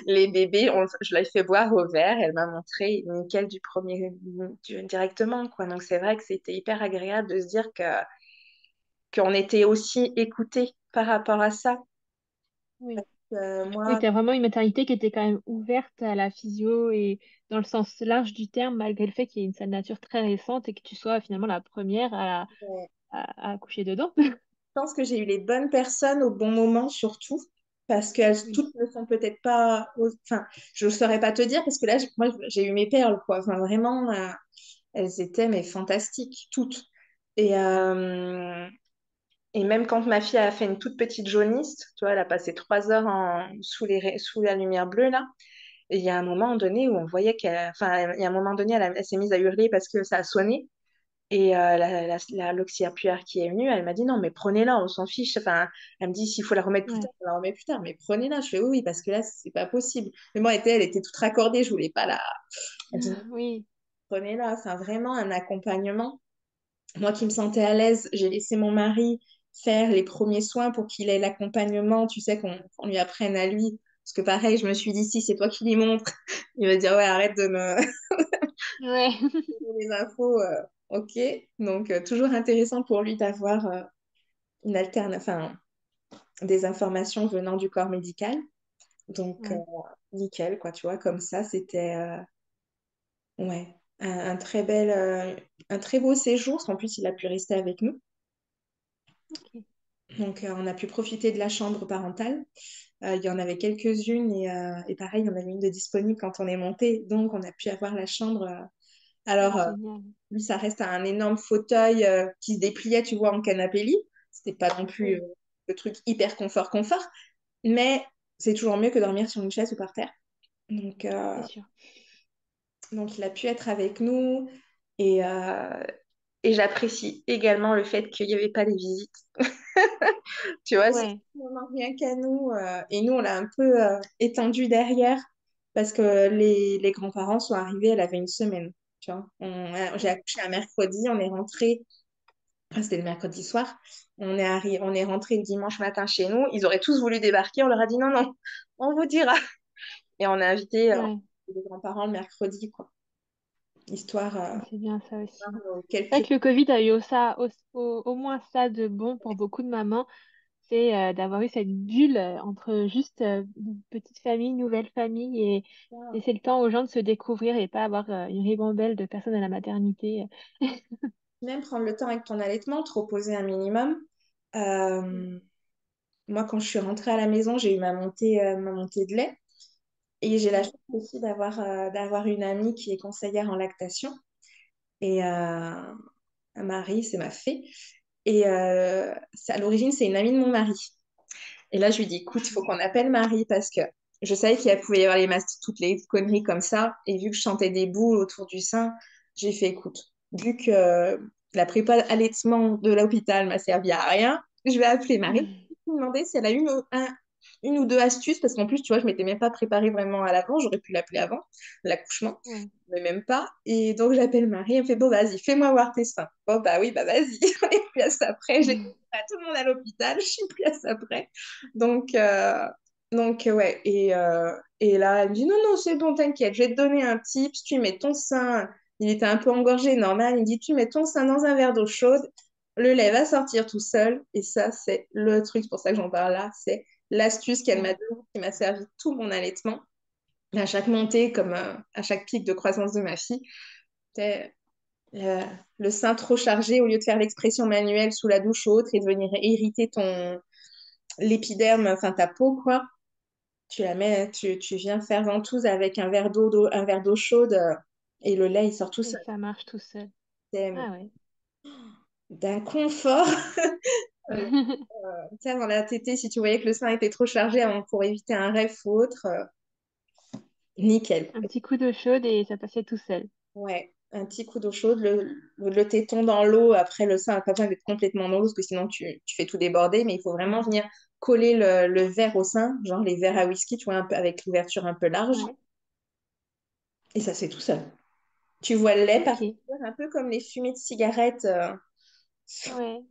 Les bébés, je l'ai fait boire au verre. Elle m'a montré nickel directement, quoi. Donc, c'est vrai que c'était hyper agréable de se dire qu'on était aussi écoutés par rapport à ça. oui. Oui, Moi, tu as vraiment une maternité qui était quand même ouverte à la physio et dans le sens large du terme, malgré le fait qu'il y ait une salle nature très récente et que tu sois finalement la première à accoucher dedans. je pense que j'ai eu les bonnes personnes au bon moment surtout, parce qu'elles Oui, toutes ne sont peut-être pas. Enfin, je ne saurais pas te dire, parce que là, moi, j'ai eu mes perles, quoi. Enfin, vraiment, elles étaient mais fantastiques, toutes. Et, euh, et même quand ma fille a fait une toute petite jaunisse, tu vois, elle a passé 3 heures sous la lumière bleue, là. Et il y a un moment donné où on voyait qu'elle. Enfin, il y a un moment donné, elle s'est mise à hurler parce que ça a sonné. Et l'auxiliaire puère qui est venue, elle m'a dit non, mais prenez-la, on s'en fiche. Enfin, elle me dit s'il faut la remettre plus tard, ouais. on la remet plus tard, mais prenez-la. Je fais oui, oui, parce que là, c'est pas possible. Mais moi, elle était toute raccordée, je voulais pas la. Elle dit non, Oui, prenez-la. C'est vraiment un accompagnement. Moi qui me sentais à l'aise, j'ai laissé mon mari faire les premiers soins pour qu'il ait l'accompagnement, tu sais, qu'on lui apprenne à lui. Parce que pareil, je me suis dit, si c'est toi qui lui montres, il va dire, ouais, arrête de me, ouais. les infos, ok. Donc, toujours intéressant pour lui d'avoir enfin, des informations venant du corps médical. Donc, Ouais, nickel, quoi, tu vois, comme ça, c'était ouais, un très beau séjour, parce qu'en plus, il a pu rester avec nous. ok. Donc, on a pu profiter de la chambre parentale. Il y en avait quelques-unes et pareil, il y en avait une de disponible quand on est monté. Donc, on a pu avoir la chambre. Ah, Alors, génial. lui, ça reste un énorme fauteuil qui se dépliait, tu vois, en canapé lit. C'était pas non plus Oui, le truc hyper confort, mais c'est toujours mieux que dormir sur une chaise ou par terre. Donc, c'est sûr. il a pu être avec nous et, euh, et j'apprécie également le fait qu'il n'y avait pas les visites. Tu vois, c'est Ouais, vraiment rien qu'à nous. Et nous, on l'a un peu étendu derrière parce que les grands-parents sont arrivés, elle avait une semaine. Tu vois, j'ai ouais, accouché un mercredi, on est rentré, c'était le mercredi soir, on est rentré le dimanche matin chez nous. Ils auraient tous voulu débarquer, on leur a dit non, non, on vous dira. Et on a invité ouais. les grands-parents le mercredi, quoi. Histoire, C'est bien ça aussi. C'est vrai quelques... que le Covid a eu au moins ça de bon pour beaucoup de mamans, c'est d'avoir eu cette bulle entre juste une petite famille, une nouvelle famille et laisser le temps aux gens de se découvrir et pas avoir une ribambelle de personnes à la maternité. Même prendre le temps avec ton allaitement, te reposer un minimum. Euh, Moi, quand je suis rentrée à la maison, j'ai eu ma montée de lait. Et j'ai la Ouais, chance aussi d'avoir une amie qui est conseillère en lactation. Et Marie, c'est ma fée. Et à l'origine, c'est une amie de mon mari. Et là, je lui dis, écoute, il faut qu'on appelle Marie parce que je savais qu'il pouvait y avoir toutes les conneries comme ça. Et vu que je chantais des boules autour du sein, j'ai fait, écoute, vu que la prépa allaitement de l'hôpital m'a servi à rien, je vais appeler Marie. Je vais lui demander si elle a une ou deux astuces parce qu'en plus, tu vois, je m'étais même pas préparée vraiment à l'avant. J'aurais pu l'appeler avant l'accouchement, ouais. mais même pas. Et donc, j'appelle Marie. Elle me fait, bon, vas-y, fais-moi voir tes seins. Bon, bah oui, bah vas-y. On est plus à ça près. J'ai à tout le monde à l'hôpital. Je suis plus à ça près. Donc, euh, ouais. Et là, elle me dit, non, non, c'est bon, t'inquiète, je vais te donner un tips. Tu mets ton sein, il était un peu engorgé, normal. Il me dit, tu mets ton sein dans un verre d'eau chaude, le lait va sortir tout seul. Et ça, c'est le truc, c'est pour ça que j'en parle là, c'est l'astuce qu'elle m'a Ouais, donnée, qui m'a servi tout mon allaitement. À chaque montée, comme à chaque pic de croissance de ma fille, c'était le sein trop chargé, au lieu de faire l'expression manuelle sous la douche ou autre et de venir irriter l'épiderme, enfin ta peau, quoi. Tu la mets, tu viens faire ventouse avec un verre d'eau chaude et le lait, il sort tout et seul. ça marche tout seul. C'est Ah ouais. d'un confort. Tu sais, avant la tétée, si tu voyais que le sein était trop chargé pour éviter un rêve ou autre, nickel. Un petit coup d'eau chaude et ça passait tout seul. Ouais, un petit coup d'eau chaude, le téton dans l'eau. Après, le sein n'a pas besoin d'être complètement dans l'eau parce que sinon tu fais tout déborder, mais il faut vraiment venir coller le verre au sein, genre les verres à whisky, tu vois, un peu, avec l'ouverture un peu large. Ouais, Et ça, c'est tout seul. Tu vois le lait partir ok. un peu comme les fumées de cigarettes. Ouais,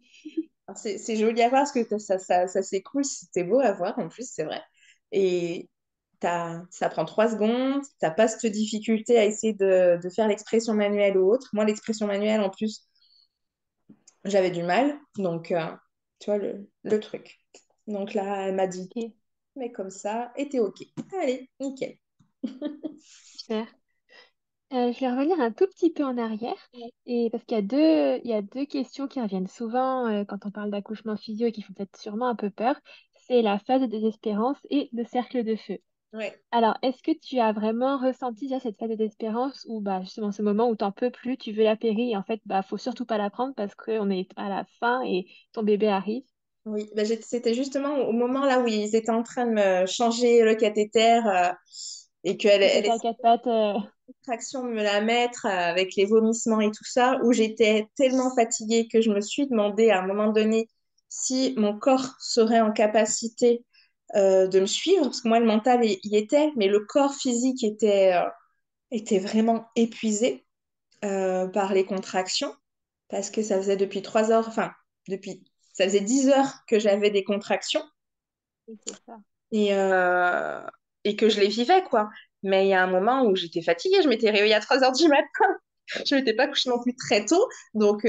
Alors, c'est joli à voir parce que ça s'écoule, c'est beau à voir en plus, c'est vrai. Et ça prend 3 secondes, t'as pas cette difficulté à essayer de faire l'expression manuelle ou autre. Moi, l'expression manuelle, en plus, j'avais du mal. Donc, tu vois, le truc. Donc là, elle m'a dit, ok. mais comme ça, et t'es OK. Allez, nickel. Super. Je vais revenir un tout petit peu en arrière et parce qu'il y a deux questions qui reviennent souvent quand on parle d'accouchement physio et qui font peut-être sûrement un peu peur. C'est la phase de désespérance et le cercle de feu. Ouais. Alors, est-ce que tu as vraiment ressenti déjà cette phase de désespérance ou bah justement ce moment où t'en peux plus, tu veux la péri et en fait bah faut surtout pas la prendre parce qu'on est à la fin et ton bébé arrive. Oui, ben, c'était justement au moment là où ils étaient en train de me changer le cathéter et qu'elle Et elle t'étais à essayait quatre pattes. de traction de me la mettre avec les vomissements et tout ça, où j'étais tellement fatiguée que je me suis demandé à un moment donné si mon corps serait en capacité de me suivre, parce que moi le mental y était, mais le corps physique était vraiment épuisé par les contractions, parce que ça faisait depuis 3 heures, enfin, ça faisait 10 heures que j'avais des contractions Oui, c'est ça. et, euh, et que je les vivais, quoi. Mais il y a un moment où j'étais fatiguée, je m'étais réveillée à 3 heures du matin, je m'étais pas couchée non plus très tôt, donc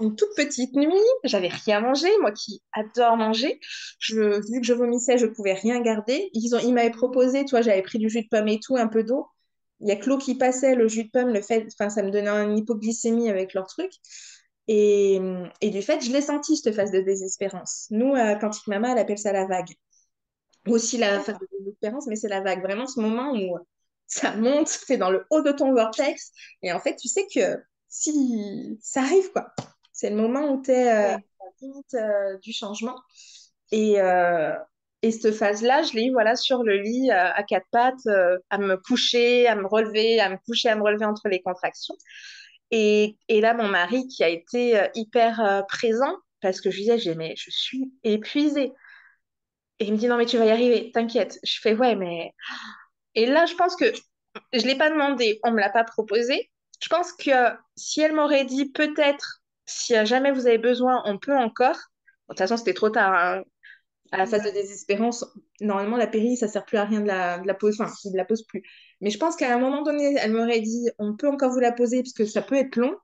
une toute petite nuit, j'avais rien mangé, moi qui adore manger, vu que je vomissais, je pouvais rien garder. Ils m'avaient proposé, tu vois, j'avais pris du jus de pomme et tout, un peu d'eau. Il y a que l'eau qui passait, le jus de pomme, le fait, enfin, ça me donnait une hypoglycémie avec leur truc. Et, et du fait, je l'ai senti, cette phase de désespérance. Nous, quand maman, elle appelle ça la vague. Aussi la phase D'accord. de désespérance, mais c'est la vague. Vraiment ce moment où ça monte, c'est dans le haut de ton vortex. Et en fait, tu sais que si ça arrive, quoi. C'est le moment où tu es à Ouais. la limite du changement. Et, euh, et cette phase-là, je l'ai eu voilà, sur le lit à quatre pattes, à me coucher, à me relever, à me coucher, à me relever entre les contractions. Et là, mon mari qui a été hyper présent. parce que je lui disais, mais je suis épuisée. Et il me dit, non, mais tu vas y arriver, t'inquiète. Je fais, ouais, mais... Et là, je pense que je ne l'ai pas demandé, on ne me l'a pas proposé. Je pense que si elle m'aurait dit, peut-être, si jamais vous avez besoin, on peut encore. Bon, de toute façon, c'était trop tard, hein. À la phase de désespérance, normalement, la péri, ça sert plus à rien de la poser. Enfin, il ne la pose plus. Mais je pense qu'à un moment donné, elle m'aurait dit, on peut encore vous la poser, parce que ça peut être long.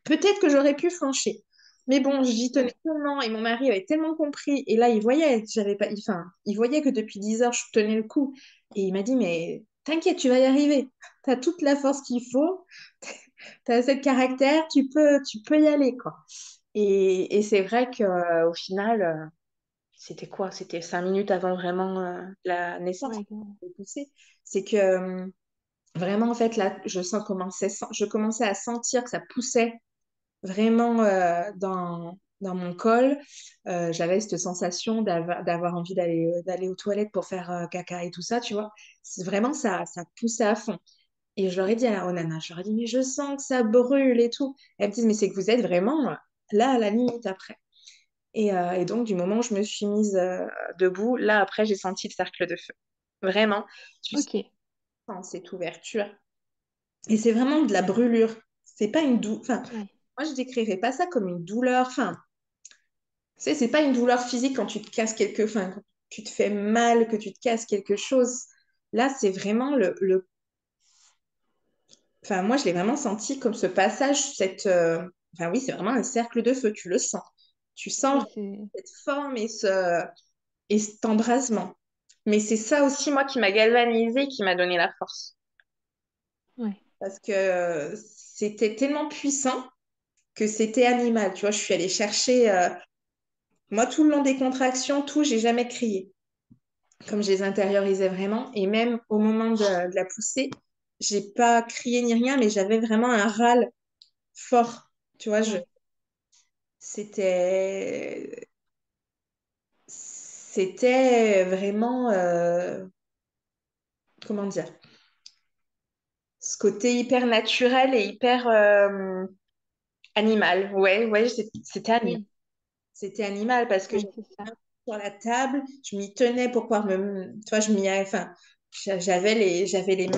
Peut-être que j'aurais pu flancher. Mais bon, j'y tenais Ouais. tellement et mon mari avait tellement compris. Et là, il voyait, j'avais pas, enfin, il voyait que depuis 10 heures, je tenais le coup. Et il m'a dit, mais t'inquiète, tu vas y arriver. Tu as toute la force qu'il faut. Tu as assez de caractère, tu peux y aller, quoi. Et c'est vrai qu'au final, c'était quoi? C'était 5 minutes avant vraiment la naissance. Ouais. C'est que vraiment, en fait, là, je commençais à sentir que ça poussait vraiment dans mon col. J'avais cette sensation d'avoir envie d'aller aux toilettes pour faire caca et tout ça, tu vois. Vraiment, ça poussait à fond. Et je leur ai dit à la Onana, je leur ai dit, mais je sens que ça brûle et tout. Elles me disent, mais c'est que vous êtes vraiment là à la limite après. Et donc, du moment où je me suis mise debout, là, après, j'ai senti le cercle de feu. Vraiment, tu Ok. sens cette ouverture. Et c'est vraiment de la brûlure. C'est pas une douleur. Enfin, Ouais. moi, je décrirais pas ça comme une douleur. Enfin, tu sais, c'est pas une douleur physique quand tu te casses enfin, quand tu te fais mal, que tu te casses quelque chose. Là, c'est vraiment enfin, moi, je l'ai vraiment senti comme ce passage, enfin oui, c'est vraiment un cercle de feu, tu le sens. Tu sens Ouais, c'est... cette forme et cet embrasement. Mais c'est ça aussi, moi, qui m'a galvanisée, qui m'a donné la force. Ouais. Parce que c'était tellement puissant que c'était animal. Tu vois, je suis allée chercher, moi, tout le long des contractions, tout, j'ai jamais crié. Comme je les intériorisais vraiment. Et même au moment de la poussée, j'ai pas crié ni rien, mais j'avais vraiment un râle fort. Tu vois, Ouais. c'était, c'était vraiment, comment dire, ce côté hyper naturel et hyper animal. Ouais, ouais, c'était animal. Oui. C'était animal parce que Ouais, j'avais c'est ça. les mains sur la table, je m'y tenais pour pouvoir tu vois, enfin, j'avais les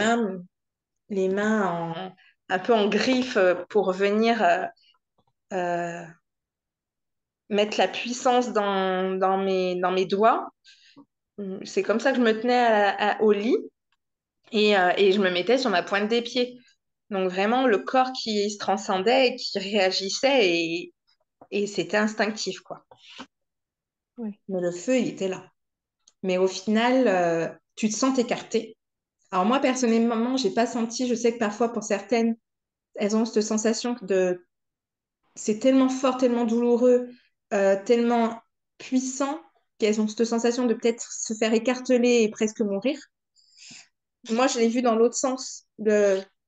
mains un peu en griffe pour venir euh, mettre la puissance dans mes doigts. C'est comme ça que je me tenais au lit et je me mettais sur ma pointe des pieds. Donc vraiment le corps qui se transcendait et qui réagissait et c'était instinctif, quoi. Ouais. Mais le feu, il était là. Mais au final, tu te sens écarté. Alors moi, personnellement, j'ai pas senti, je sais que parfois pour certaines, elles ont cette sensation de c'est tellement fort, tellement douloureux, tellement puissant qu'elles ont cette sensation de peut-être se faire écarteler et presque mourir. Moi, je l'ai vu dans l'autre sens.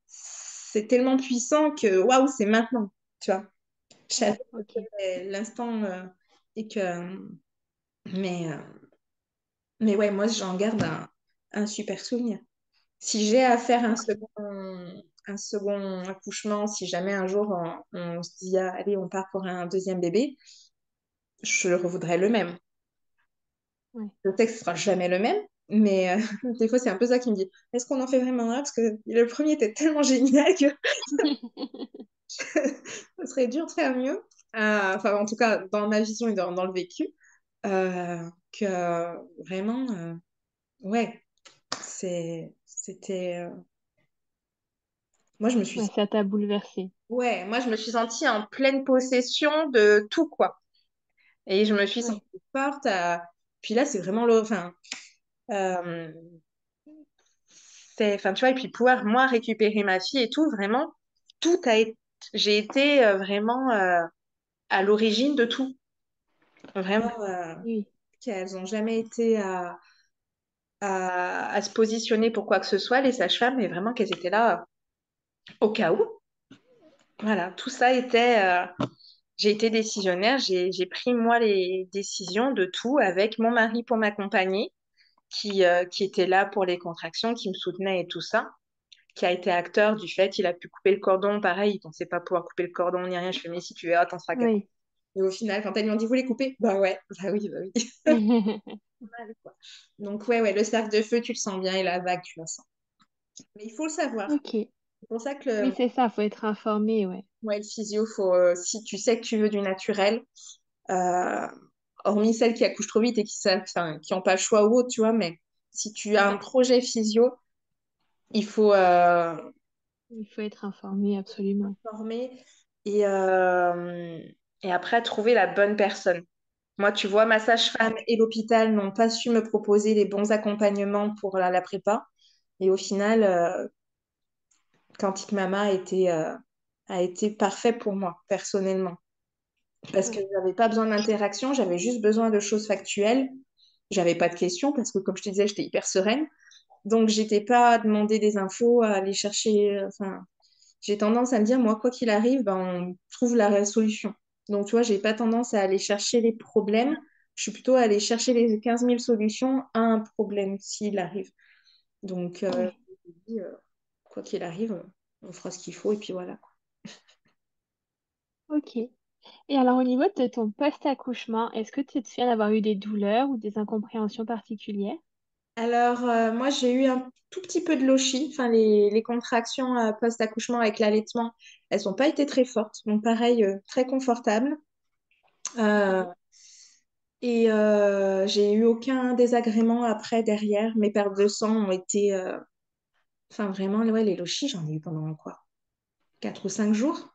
C'est tellement puissant que waouh, c'est maintenant, tu vois. Je savais Ouais. que Ok. c'était l'instant et que mais euh, mais ouais, moi j'en garde un super souvenir. Si j'ai à faire Ok. un second accouchement, si jamais un jour on se dit ah, allez, on part pour un deuxième bébé, je revoudrais le même. Ouais. Le texte sera jamais le même, mais des fois c'est un peu ça qui me dit est-ce qu'on en fait vraiment un? Parce que le premier était tellement génial que ce serait dur de faire mieux. Enfin, en tout cas, dans ma vision et dans le vécu, que vraiment, ouais, c'était. Moi, je me suis. Ouais, ça t'a bouleversée. Ouais, moi, je me suis sentie en pleine possession de tout, quoi. Et je me suis Ouais. sentie forte. Puis là, c'est vraiment Enfin, euh, enfin, tu vois, et puis pouvoir, moi, récupérer ma fille et tout, vraiment, tout a été. J'ai été vraiment à l'origine de tout. Vraiment, Oui. qu'elles n'ont jamais été à se positionner pour quoi que ce soit, les sages-femmes, mais vraiment qu'elles étaient là au cas où. Voilà, tout ça était. J'ai été décisionnaire, j'ai pris moi les décisions de tout avec mon mari pour m'accompagner, qui était là pour les contractions, qui me soutenait et tout ça, qui a été acteur du fait, il a pu couper le cordon, pareil, il pensait pas pouvoir couper le cordon ni rien, je fais mais si tu verras, t'en seras capable. Oui. Et au final, quand elles lui ont dit, vous les coupez? Bah ouais, bah oui, bah oui. Mal, quoi. Donc ouais, le cercle de feu, tu le sens bien et la vague, tu la sens. Mais il faut le savoir. Ok. C'est pour ça que Oui, c'est ça, faut être informé, ouais. le physio, si tu sais que tu veux du naturel, euh, hormis celles qui accouchent trop vite et qui n'ont pas le choix ou autre, tu vois, mais si tu as un projet physio, il faut Il faut être informé, absolument. former et, euh, et après trouver la bonne personne. Moi, tu vois, ma sage-femme et l'hôpital n'ont pas su me proposer les bons accompagnements pour la prépa. Et au final, Quantique Mama a été parfait pour moi, personnellement. Parce que Ouais. j'avais pas besoin d'interaction, j'avais juste besoin de choses factuelles. J'avais pas de questions parce que, comme je te disais, j'étais hyper sereine. Donc, j'étais pas à demander des infos, à aller chercher. Enfin, j'ai tendance à me dire, moi, quoi qu'il arrive, ben, on trouve la solution. Donc, tu vois, j'ai pas tendance à aller chercher les problèmes. Je suis plutôt à aller chercher les 15 000 solutions à un problème s'il arrive. Donc, Ouais. je me dis, quoi qu'il arrive, on fera ce qu'il faut et puis voilà. Ok. Et alors, au niveau de ton post-accouchement, est-ce que tu te souviens d'avoir eu des douleurs ou des incompréhensions particulières? Alors, moi, j'ai eu un tout petit peu de lochi. Enfin, les contractions post-accouchement avec l'allaitement, elles n'ont pas été très fortes. Donc, pareil, très confortable. Euh, Ok. j'ai eu aucun désagrément après, derrière. Mes pertes de sang ont été... Enfin, vraiment, ouais, les lochis, j'en ai eu pendant quoi? 4 ou 5 jours.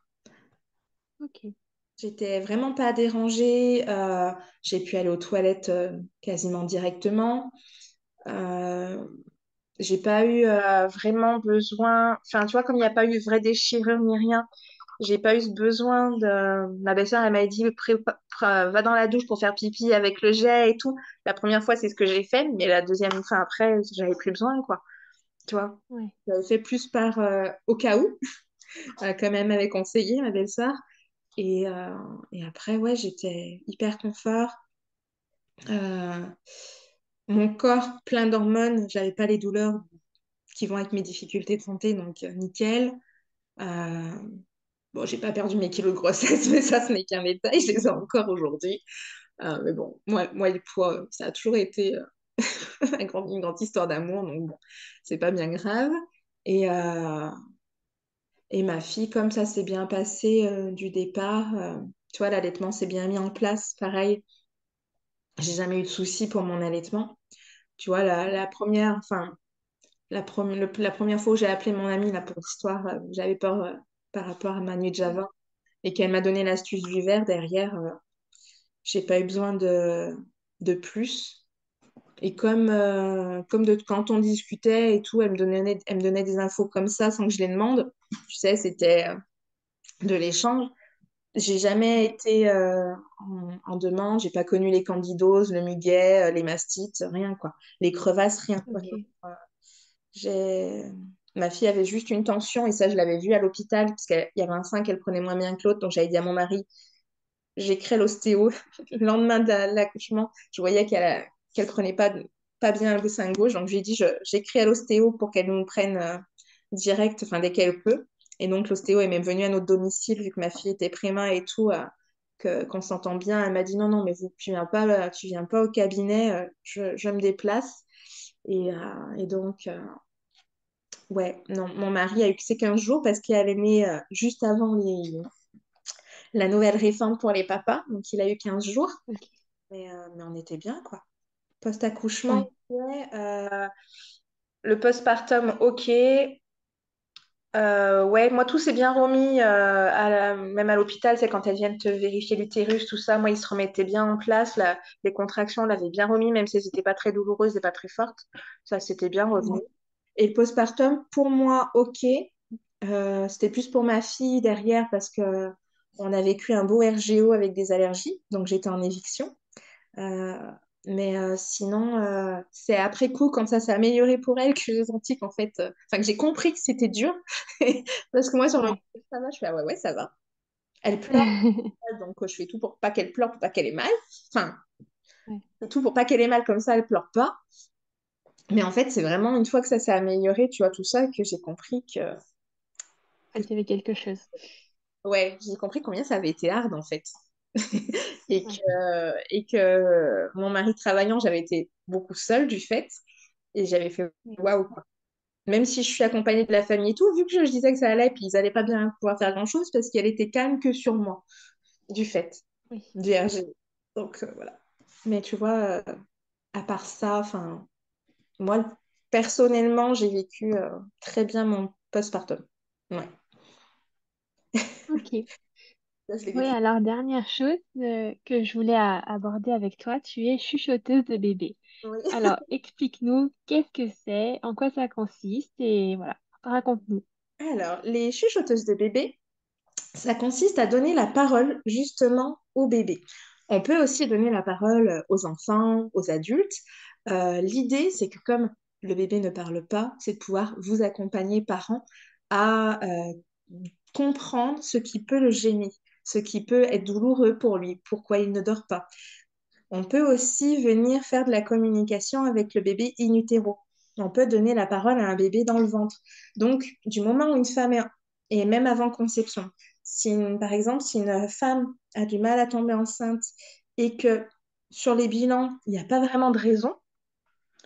Ok. J'étais vraiment pas dérangée. J'ai pu aller aux toilettes quasiment directement. Euh, J'ai pas eu vraiment besoin, enfin, tu vois, comme il n'y a pas eu vraie déchirure ni rien, j'ai pas eu ce besoin de. Ma belle-sœur, elle m'a dit, va dans la douche pour faire pipi avec le jet et tout. La première fois, c'est ce que j'ai fait, mais la deuxième fois après, j'avais plus besoin, quoi. Tu vois, Ouais. j'avais fait plus par au cas où, quand même, m'avait conseillé, ma belle-sœur. Et, euh, et après, ouais, j'étais hyper confort. Euh, Mon corps plein d'hormones, j'avais pas les douleurs qui vont avec mes difficultés de santé, donc nickel. Euh, bon, j'ai pas perdu mes kilos de grossesse, mais ça, ce n'est qu'un détail, je les ai encore aujourd'hui. Mais bon, moi, le poids, ça a toujours été une grande histoire d'amour, donc bon, c'est pas bien grave. Et, euh, et ma fille, comme ça s'est bien passé du départ, tu vois, l'allaitement s'est bien mis en place, pareil, j'ai jamais eu de soucis pour mon allaitement. Tu vois, la première, enfin, la première fois où j'ai appelé mon amie là, pour l'histoire, j'avais peur par rapport à ma nuit de Java et qu'elle m'a donné l'astuce du verre derrière, j'ai pas eu besoin de plus. Et quand on discutait et tout, elle me donnait des infos comme ça sans que je les demande. Tu sais, c'était de l'échange. J'ai jamais été en demande, j'ai pas connu les candidoses, le muguet, les mastites, rien quoi. Les crevasses, rien. Ok. J'ai... Ma fille avait juste une tension et ça, je l'avais vu à l'hôpital parce qu'il y avait un sein qu'elle prenait moins bien que l'autre. Donc, j'avais dit à mon mari, j'écris à l'ostéo. Le lendemain de l'accouchement, je voyais qu'elle prenait pas bien le sein gauche. Donc, je lui ai dit, j'écris à l'ostéo pour qu'elle nous prenne direct, enfin, dès qu'elle peut. Et donc, l'ostéo est même venue à notre domicile vu que ma fille était préma et tout, qu'on s'entend bien. Elle m'a dit, non, non, mais tu viens pas au cabinet, je me déplace. Et donc, ouais, non, mon mari a eu que ses 15 jours parce qu'il avait né juste avant la nouvelle réforme pour les papas. Donc, il a eu 15 jours. Ok. Mais on était bien, quoi. Post-accouchement, Ouais. ouais. Le postpartum, ok. Ouais, moi, tout s'est bien remis, même à l'hôpital, c'est quand elles viennent te vérifier l'utérus, tout ça. Moi, ils se remettaient bien en place. Les contractions, on l'avait bien remis, même si elles n'étaient pas très douloureuses et pas très fortes. Ça, c'était bien revenu. Ouais. Et le postpartum, pour moi, ok. C'était plus pour ma fille derrière parce que on a vécu un beau RGO avec des allergies, donc j'étais en éviction. Euh, mais sinon, c'est après coup, quand ça s'est amélioré pour elle, que j'ai senti qu'en fait, enfin que j'ai compris que c'était dur. Parce que moi, sur le moment, Ouais. ça va, je fais, ah ouais, ouais, ça va. Elle pleure, donc je fais tout pour pas qu'elle pleure, pour pas qu'elle ait mal. Enfin, Ouais. je fais tout pour pas qu'elle ait mal, comme ça, elle pleure pas. Mais en fait, c'est vraiment une fois que ça s'est amélioré, tu vois, tout ça, que j'ai compris que Ah, il y avait quelque chose. ouais, j'ai compris combien ça avait été hard, en fait. Et Ouais. que mon mari travaillant, j'avais été beaucoup seule du fait. Et j'avais fait Oui. waouh, quoi. Même si je suis accompagnée de la famille et tout, vu que je disais que ça allait, puis ils allaient pas bien pouvoir faire grand-chose parce qu'elle était calme que sur moi, du fait Oui. du RG. Donc voilà. Mais tu vois, à part ça, enfin, moi, personnellement, j'ai vécu très bien mon postpartum. Ouais, Ok. ça, je l'ai Oui, vécu. alors dernière chose que je voulais aborder avec toi, tu es chuchoteuse de bébé. Oui. Alors, explique-nous qu'est-ce que c'est, en quoi ça consiste et voilà, raconte-nous. Alors, les chuchoteuses de bébé, ça consiste à donner la parole justement au bébé. On peut aussi donner la parole aux enfants, aux adultes. L'idée, c'est que comme le bébé ne parle pas, c'est de pouvoir vous accompagner, parents, à comprendre ce qui peut le gêner, ce qui peut être douloureux pour lui, pourquoi il ne dort pas. On peut aussi venir faire de la communication avec le bébé in utero. On peut donner la parole à un bébé dans le ventre. Donc, du moment où une femme est, et même avant conception, par exemple, si une femme a du mal à tomber enceinte et que sur les bilans, il n'y a pas vraiment de raison,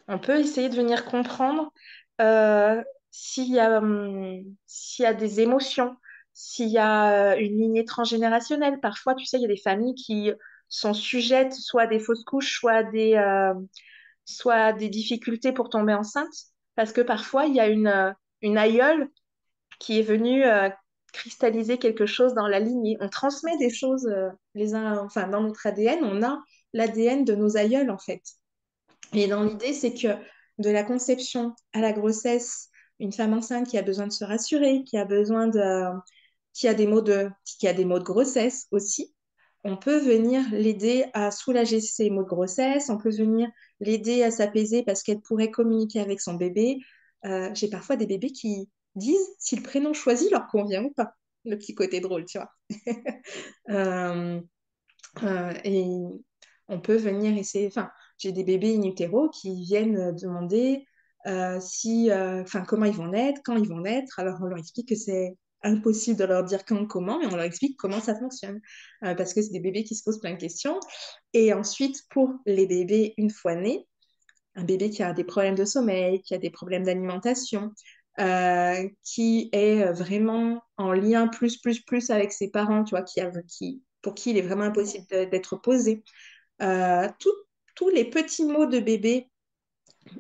on peut essayer de venir comprendre euh, s'il y a des émotions, s'il y a une lignée transgénérationnelle. Parfois, tu sais, il y a des familles qui sont sujettes soit à des fausses couches, soit à des difficultés pour tomber enceinte, parce que parfois, il y a une aïeule qui est venue cristalliser quelque chose dans la lignée. On transmet des choses les uns, enfin, dans notre ADN, on a l'ADN de nos aïeuls, en fait. Et dans l'idée, c'est que de la conception à la grossesse, une femme enceinte qui a besoin de se rassurer, qui a des maux de grossesse aussi, on peut venir l'aider à soulager ses maux de grossesse, on peut venir l'aider à s'apaiser parce qu'elle pourrait communiquer avec son bébé. J'ai parfois des bébés qui disent si le prénom choisi leur convient ou pas. Le petit côté drôle, tu vois. Euh, et on peut venir essayer. Enfin, j'ai des bébés in utero qui viennent demander enfin, comment ils vont naître, quand ils vont naître. Alors, on leur explique que c'est impossible de leur dire quand, comment, mais on leur explique comment ça fonctionne. Parce que c'est des bébés qui se posent plein de questions. Et ensuite, pour les bébés, une fois nés, un bébé qui a des problèmes de sommeil, qui a des problèmes d'alimentation, qui est vraiment en lien plus avec ses parents, tu vois, pour qui il est vraiment Oui. impossible d'être posé. Tous les petits mots de bébé,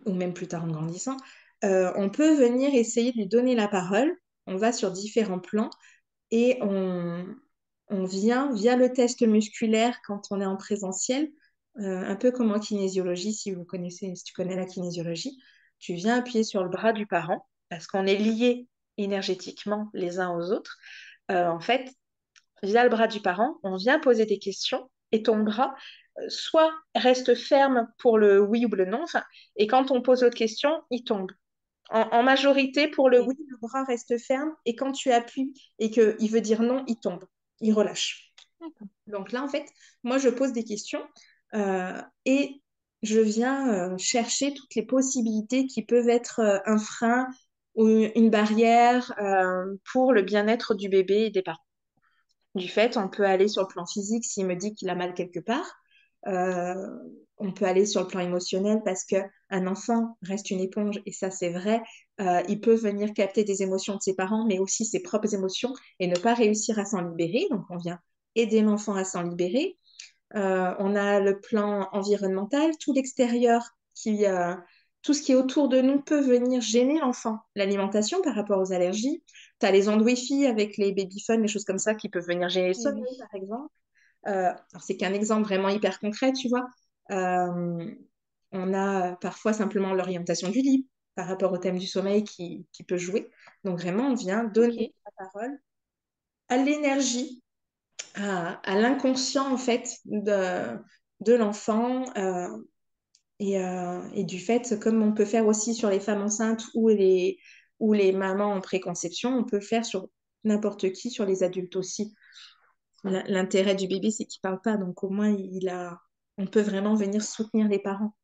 ou même plus tard en grandissant, on peut venir essayer de lui donner la parole. On va sur différents plans et on vient via le test musculaire quand on est en présentiel, un peu comme en kinésiologie, si tu connais la kinésiologie, tu viens appuyer sur le bras du parent parce qu'on est liés énergétiquement les uns aux autres. En fait, via le bras du parent, on vient poser des questions et ton bras soit reste ferme pour le oui ou le non, enfin, et quand on pose l'autre question, il tombe. En majorité, pour le Ok. oui, le bras reste ferme et quand tu appuies et qu'il veut dire non, il tombe, il relâche. D'accord. Donc là, en fait, moi, je pose des questions et je viens chercher toutes les possibilités qui peuvent être un frein ou une barrière pour le bien-être du bébé et des parents. Du fait, on peut aller sur le plan physique s'il me dit qu'il a mal quelque part. Euh, on peut aller sur le plan émotionnel parce que un enfant reste une éponge et ça c'est vrai. Il peut venir capter des émotions de ses parents, mais aussi ses propres émotions et ne pas réussir à s'en libérer. Donc on vient aider l'enfant à s'en libérer. On a le plan environnemental, tout ce qui est autour de nous peut venir gêner l'enfant. L'alimentation par rapport aux allergies. Tu as les ondes Wi-Fi avec les babyphones, les choses comme ça qui peuvent venir gêner le Eh oui. sommeil, par exemple. Alors c'est qu'un exemple vraiment hyper concret, tu vois. Euh, on a parfois simplement l'orientation du lit par rapport au thème du sommeil qui peut jouer. Donc vraiment, on vient Ok. donner la parole à l'énergie à l'inconscient en fait de l'enfant et du fait, comme on peut faire aussi sur les femmes enceintes ou les mamans en préconception, on peut le faire sur n'importe qui, sur les adultes aussi. L'intérêt du bébé, c'est qu'il parle pas, donc au moins on peut vraiment venir soutenir les parents.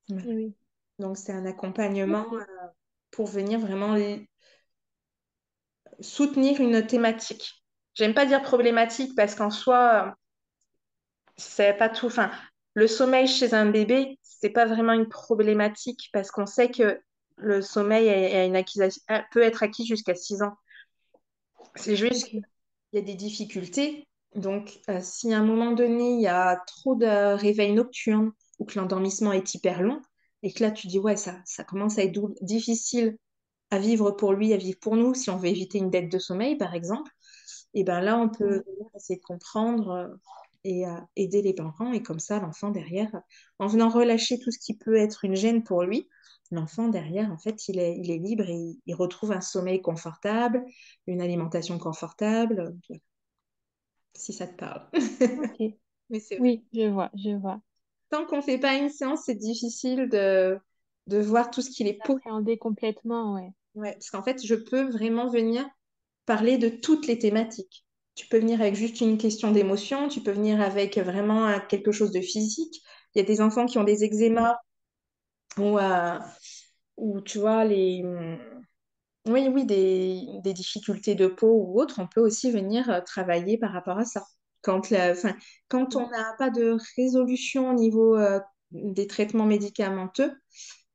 Voilà. Eh oui. Donc c'est un accompagnement Ok. pour venir vraiment soutenir une thématique. J'aime pas dire problématique parce qu'en soi, c'est pas tout. Enfin, le sommeil chez un bébé, c'est pas vraiment une problématique parce qu'on sait que le sommeil peut être acquis jusqu'à 6 ans. C'est juste Ok, qu'il y a des difficultés. Donc, si à un moment donné, il y a trop de réveils nocturnes ou que l'endormissement est hyper long, et que là, tu dis, ouais, ça commence à être difficile à vivre pour lui, à vivre pour nous, si on veut éviter une dette de sommeil, par exemple, et ben là, on peut ouais, venir essayer de comprendre et aider les parents. Et comme ça, l'enfant derrière, en venant relâcher tout ce qui peut être une gêne pour lui, l'enfant derrière, en fait, il est libre et il retrouve un sommeil confortable, une alimentation confortable, si ça te parle. ok. Mais c'est vrai. Oui, je vois. Tant qu'on ne fait pas une séance, c'est difficile de voir tout ce qu'il est possible. Appréhender complètement, ouais. Ouais, parce qu'en fait, je peux vraiment venir parler de toutes les thématiques. Tu peux venir avec juste une question d'émotion, tu peux venir avec vraiment quelque chose de physique. Il y a des enfants qui ont des Mm. eczémas ou tu vois, oui, oui, des difficultés de peau ou autres. On peut aussi venir travailler par rapport à ça. Enfin, quand Ok, on n'a pas de résolution au niveau des traitements médicamenteux,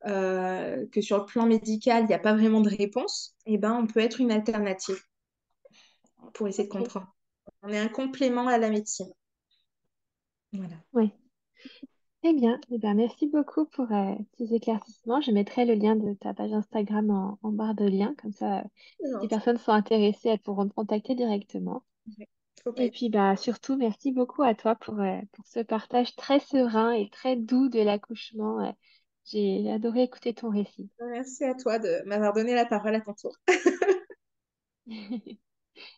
que sur le plan médical, il n'y a pas vraiment de réponse, eh ben, on peut être une alternative pour essayer de ok, comprendre. On est un complément à la médecine. Voilà. ouais. Eh bien, merci beaucoup pour ces éclaircissements. Je mettrai le lien de ta page Instagram en barre de lien, comme ça, C'est si des gentil. personnes sont intéressées, elles pourront te contacter directement. Ouais. Faut pas Et puis, bah, surtout, merci beaucoup à toi pour ce partage très serein et très doux de l'accouchement. J'ai adoré écouter ton récit. Merci à toi de m'avoir donné la parole à ton tour.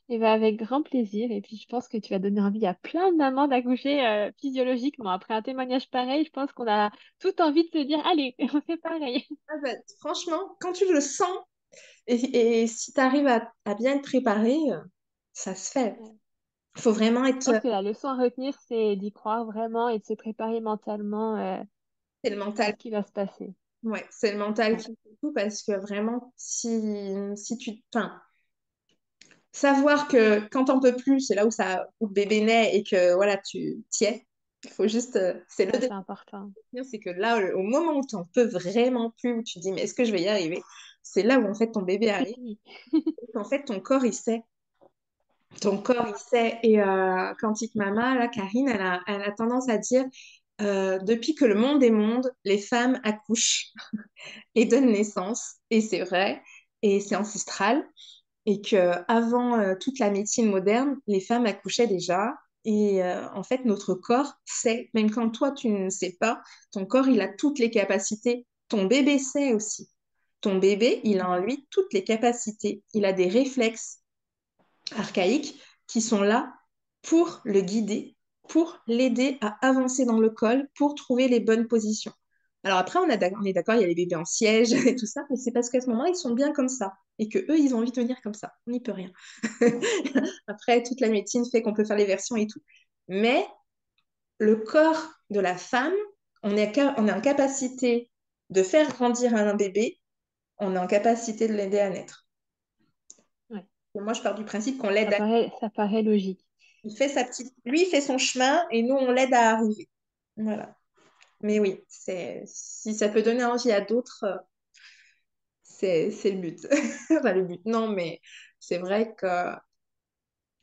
Et bah, avec grand plaisir. Et puis, je pense que tu vas donner envie à plein de mamans d'accoucher physiologiquement. Après un témoignage pareil, je pense qu'on a tout envie de se dire, allez, on fait pareil. Ah bah, franchement, quand tu le sens et si tu arrives à bien te préparer, ça se fait. Ouais. Il faut vraiment Je être... pense que la leçon à retenir, c'est d'y croire vraiment et de se préparer mentalement C'est le à mental. ce qui va se passer. Ouais, c'est le mental Ouais. qui fait tout parce que vraiment, si tu... Enfin, savoir que quand on peut plus, c'est là où le bébé naît et que voilà, tu t'y es. Il faut juste... c'est le Ouais, c'est important. c'est que là, au moment où tu n'en peux vraiment plus, où tu te dis, mais est-ce que je vais y arriver? C'est là où en fait ton bébé C'est arrive. fini. En fait, ton corps, il sait. Ton corps, il sait. Et Quantique Mama, là, Karine, elle a tendance à dire, depuis que le monde est monde, les femmes accouchent et donnent naissance. Et c'est vrai. Et c'est ancestral. Et que avant toute la médecine moderne, les femmes accouchaient déjà. Et en fait, notre corps sait, même quand toi, tu ne sais pas, ton corps, il a toutes les capacités. Ton bébé sait aussi. Ton bébé, il a en lui toutes les capacités. Il a des réflexes archaïques qui sont là pour le guider, pour l'aider à avancer dans le col, pour trouver les bonnes positions. Alors après, on est d'accord, il y a les bébés en siège et tout ça, mais c'est parce qu'à ce moment-là, ils sont bien comme ça et que eux, ils ont envie de venir comme ça. On n'y peut rien. Après, toute la médecine fait qu'on peut faire les versions et tout. Mais le corps de la femme, on est en capacité de faire grandir un bébé, on est en capacité de l'aider à naître. Ouais. Moi, je pars du principe qu'on l'aide à... Ça paraît logique. Il fait lui, il fait son chemin et nous, on l'aide à arriver. Voilà. Mais oui, si ça peut donner envie à d'autres, c'est le but. Enfin, le but, non, mais c'est vrai que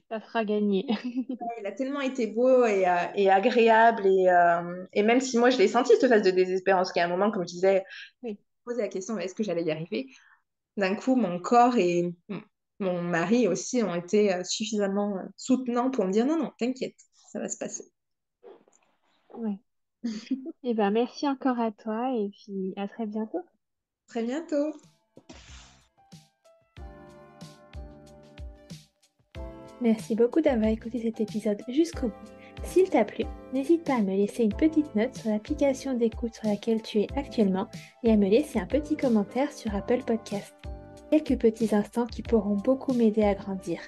Ça sera gagné. il a tellement été beau et agréable et même si moi je l'ai senti cette phase de désespérance, qu'à un moment, comme je disais, Oui, poser la question, est-ce que j'allais y arriver? D'un coup, mon corps et mon mari aussi ont été suffisamment soutenants pour me dire non, non, t'inquiète, ça va se passer. ouais. Eh ben, merci encore à toi et puis à très bientôt. Très bientôt. Merci beaucoup d'avoir écouté cet épisode jusqu'au bout. S'il t'a plu, n'hésite pas à me laisser une petite note sur l'application d'écoute sur laquelle tu es actuellement et à me laisser un petit commentaire sur Apple Podcast. Quelques petits instants qui pourront beaucoup m'aider à grandir.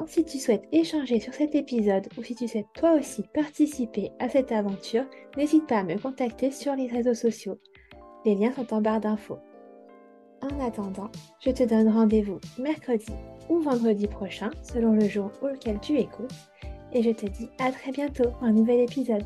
Si tu souhaites échanger sur cet épisode ou si tu souhaites toi aussi participer à cette aventure, n'hésite pas à me contacter sur les réseaux sociaux. Les liens sont en barre d'infos. En attendant, je te donne rendez-vous mercredi ou vendredi prochain, selon le jour auquel tu écoutes. et je te dis à très bientôt pour un nouvel épisode.